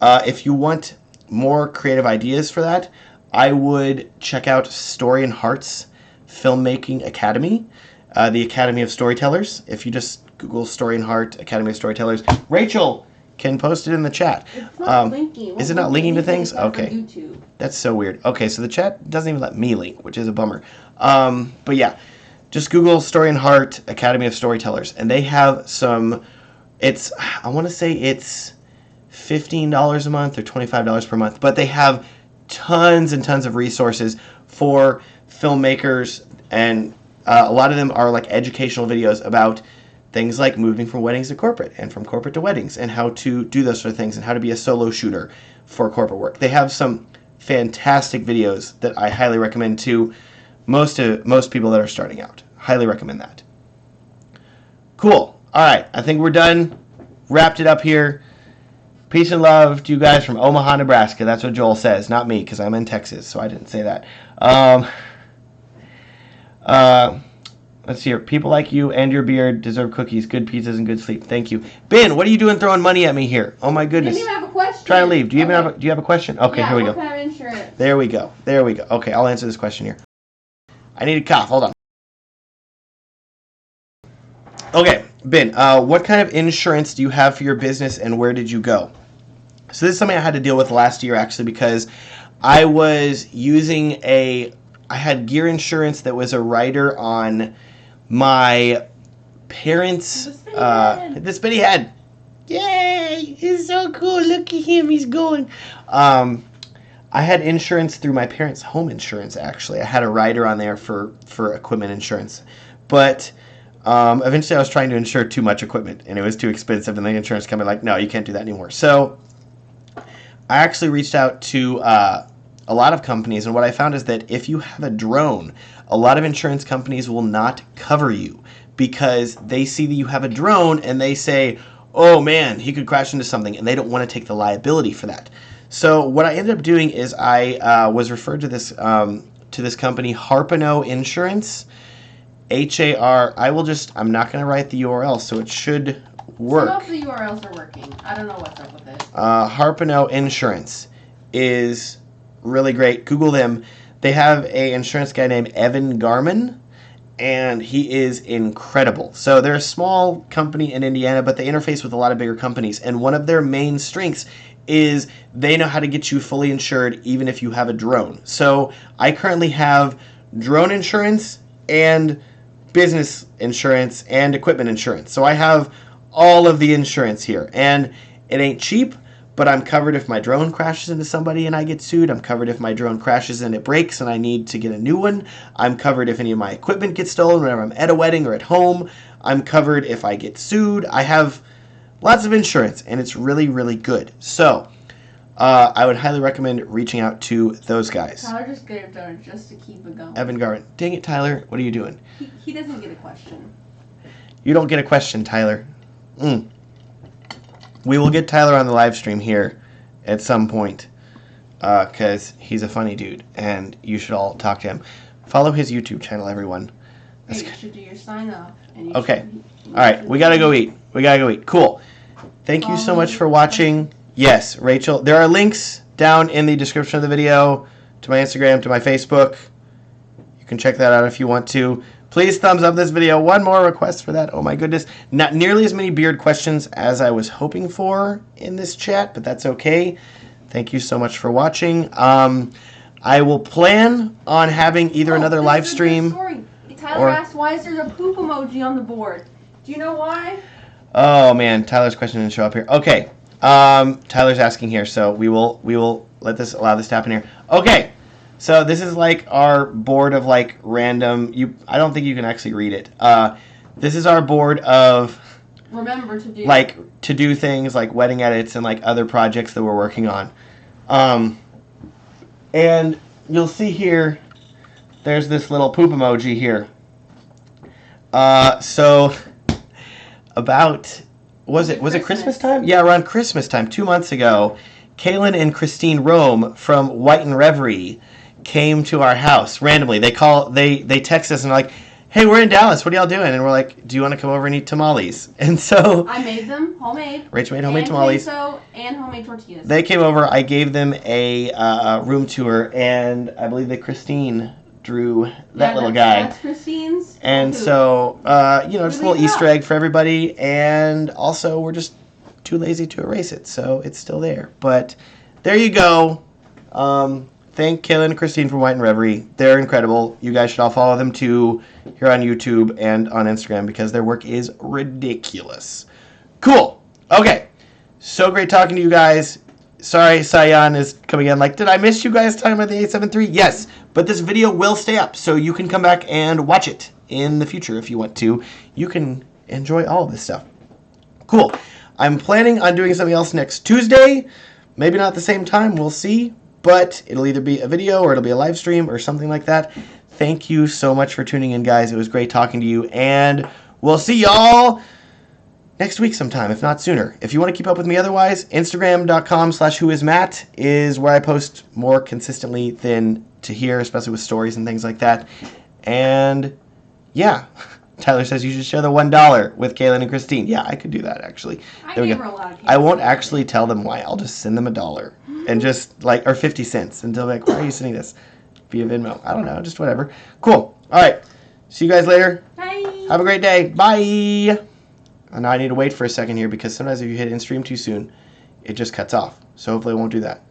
If you want more creative ideas for that, I would check out Story and Heart's Filmmaking Academy, the Academy of Storytellers. If you just Google Story and Heart Academy of Storytellers, Rachel can post it in the chat. It's not linking. Is it not linking to things? Okay. YouTube. That's so weird. Okay, so the chat doesn't even let me link, which is a bummer. But yeah, just Google Story and Heart Academy of Storytellers, and they have some. I want to say it's $15 a month or $25 per month, but they have tons and tons of resources for filmmakers, and a lot of them are like educational videos about things like moving from weddings to corporate and from corporate to weddings and how to do those sort of things and how to be a solo shooter for corporate work. They have some fantastic videos that I highly recommend to most people that are starting out. Highly recommend that. Cool. All right. I think we're done. Wrapped it up here. Peace and love to you guys from Omaha, Nebraska. That's what Joel says, not me, because I'm in Texas, so I didn't say that. Let's see here. People like you and your beard deserve cookies, good pizzas, and good sleep. Thank you. Ben, what are you doing throwing money at me here? Oh, my goodness. I didn't even have a question. Try to leave. Do you have a question? Okay, yeah, here we go. What kind of insurance? There we go. Okay, I'll answer this question here. I need a cough. Hold on. Okay, Ben, what kind of insurance do you have for your business, and where did you go? So this is something I had to deal with last year, actually, because I was using I had gear insurance that was a rider on my parents' the spinny head. Yay! He's so cool. Look at him. He's going. I had insurance through my parents' home insurance, actually. I had a rider on there for equipment insurance. But eventually I was trying to insure too much equipment, and it was too expensive, and the insurance company like, no, you can't do that anymore. So I actually reached out to a lot of companies, and what I found is that if you have a drone, a lot of insurance companies will not cover you because they see that you have a drone and they say, oh man, he could crash into something, and they don't want to take the liability for that. So what I ended up doing is I was referred to this company, Harpano Insurance, HAR. I'm not going to write the URL, so it should work. Some of the URLs are working. I don't know what's up with it. Harpano Insurance is really great. Google them. They have an insurance guy named Evan Garman, and he is incredible. So they're a small company in Indiana, but they interface with a lot of bigger companies, and one of their main strengths is they know how to get you fully insured even if you have a drone. So I currently have drone insurance and business insurance and equipment insurance. So I have all of the insurance here, and it ain't cheap, but I'm covered if my drone crashes into somebody and I get sued. I'm covered if my drone crashes and it breaks and I need to get a new one. I'm covered if any of my equipment gets stolen whenever I'm at a wedding or at home. I'm covered if I get sued. I have lots of insurance, and it's really, really good. So I would highly recommend reaching out to those guys. Tyler just get it done just to keep it going. Evan Garvin. Dang it, Tyler. What are you doing? He doesn't get a question. You don't get a question, Tyler. We will get Tyler on the live stream here at some point because he's a funny dude, and you should all talk to him. Follow his YouTube channel, everyone. That's good. You should do your sign up. Okay. All right. We got to go eat. Cool. Thank you so much for watching. Yes, Rachel. There are links down in the description of the video to my Instagram, to my Facebook. You can check that out if you want to. Please thumbs up this video. One more request for that. Oh my goodness. Not nearly as many beard questions as I was hoping for in this chat, but that's okay. Thank you so much for watching. I will plan on having either another live stream. Tyler asked why is there a poop emoji on the board. Do you know why? Oh man, Tyler's question didn't show up here. Okay. Tyler's asking here, so we will allow this to happen here. Okay. So this is like our board of random. I don't think you can actually read it. This is our board of remember to do. Like, to do things like wedding edits and, like, other projects that we're working on. And you'll see here, there's this little poop emoji here. So, about, was it Christmas time? Yeah, around Christmas time, 2 months ago, Kaylin and Christine Rome from White and Reverie came to our house randomly. They text us and they're like, hey, we're in Dallas. What are y'all doing? And we're like, do you want to come over and eat tamales? And so I made them homemade. Rachel made homemade tamales. And homemade tortillas. They came over. I gave them a room tour, and I believe that Christine drew that little guy. That's Christine's. And so, just a little Easter egg for everybody. And also, we're just too lazy to erase it, so it's still there. But there you go. Thank Kaylin and Christine from White and Reverie. They're incredible. You guys should all follow them too here on YouTube and on Instagram because their work is ridiculous. Cool. Okay. So great talking to you guys. Sorry, Sayan is coming in like, did I miss you guys talking about the 873? Yes, but this video will stay up, so you can come back and watch it in the future if you want to. You can enjoy all of this stuff. Cool. I'm planning on doing something else next Tuesday. Maybe not at the same time. We'll see. But it'll either be a video or it'll be a live stream or something like that. Thank you so much for tuning in, guys. It was great talking to you. And we'll see y'all next week sometime, if not sooner. If you want to keep up with me otherwise, Instagram.com/WhoisMatt is where I post more consistently than to here, especially with stories and things like that. And yeah, Tyler says you should share the $1 with Kaylin and Christine. Yeah, I could do that, actually. I gave her a lot of candy. I won't actually tell them why. I'll just send them $1 and just like, or 50 cents. And they'll be like, why are you sending this via Venmo? I don't know, just whatever. Cool. All right. See you guys later. Bye. Have a great day. Bye. And now I need to wait for a second here because sometimes if you hit in stream too soon, it just cuts off. So hopefully it won't do that.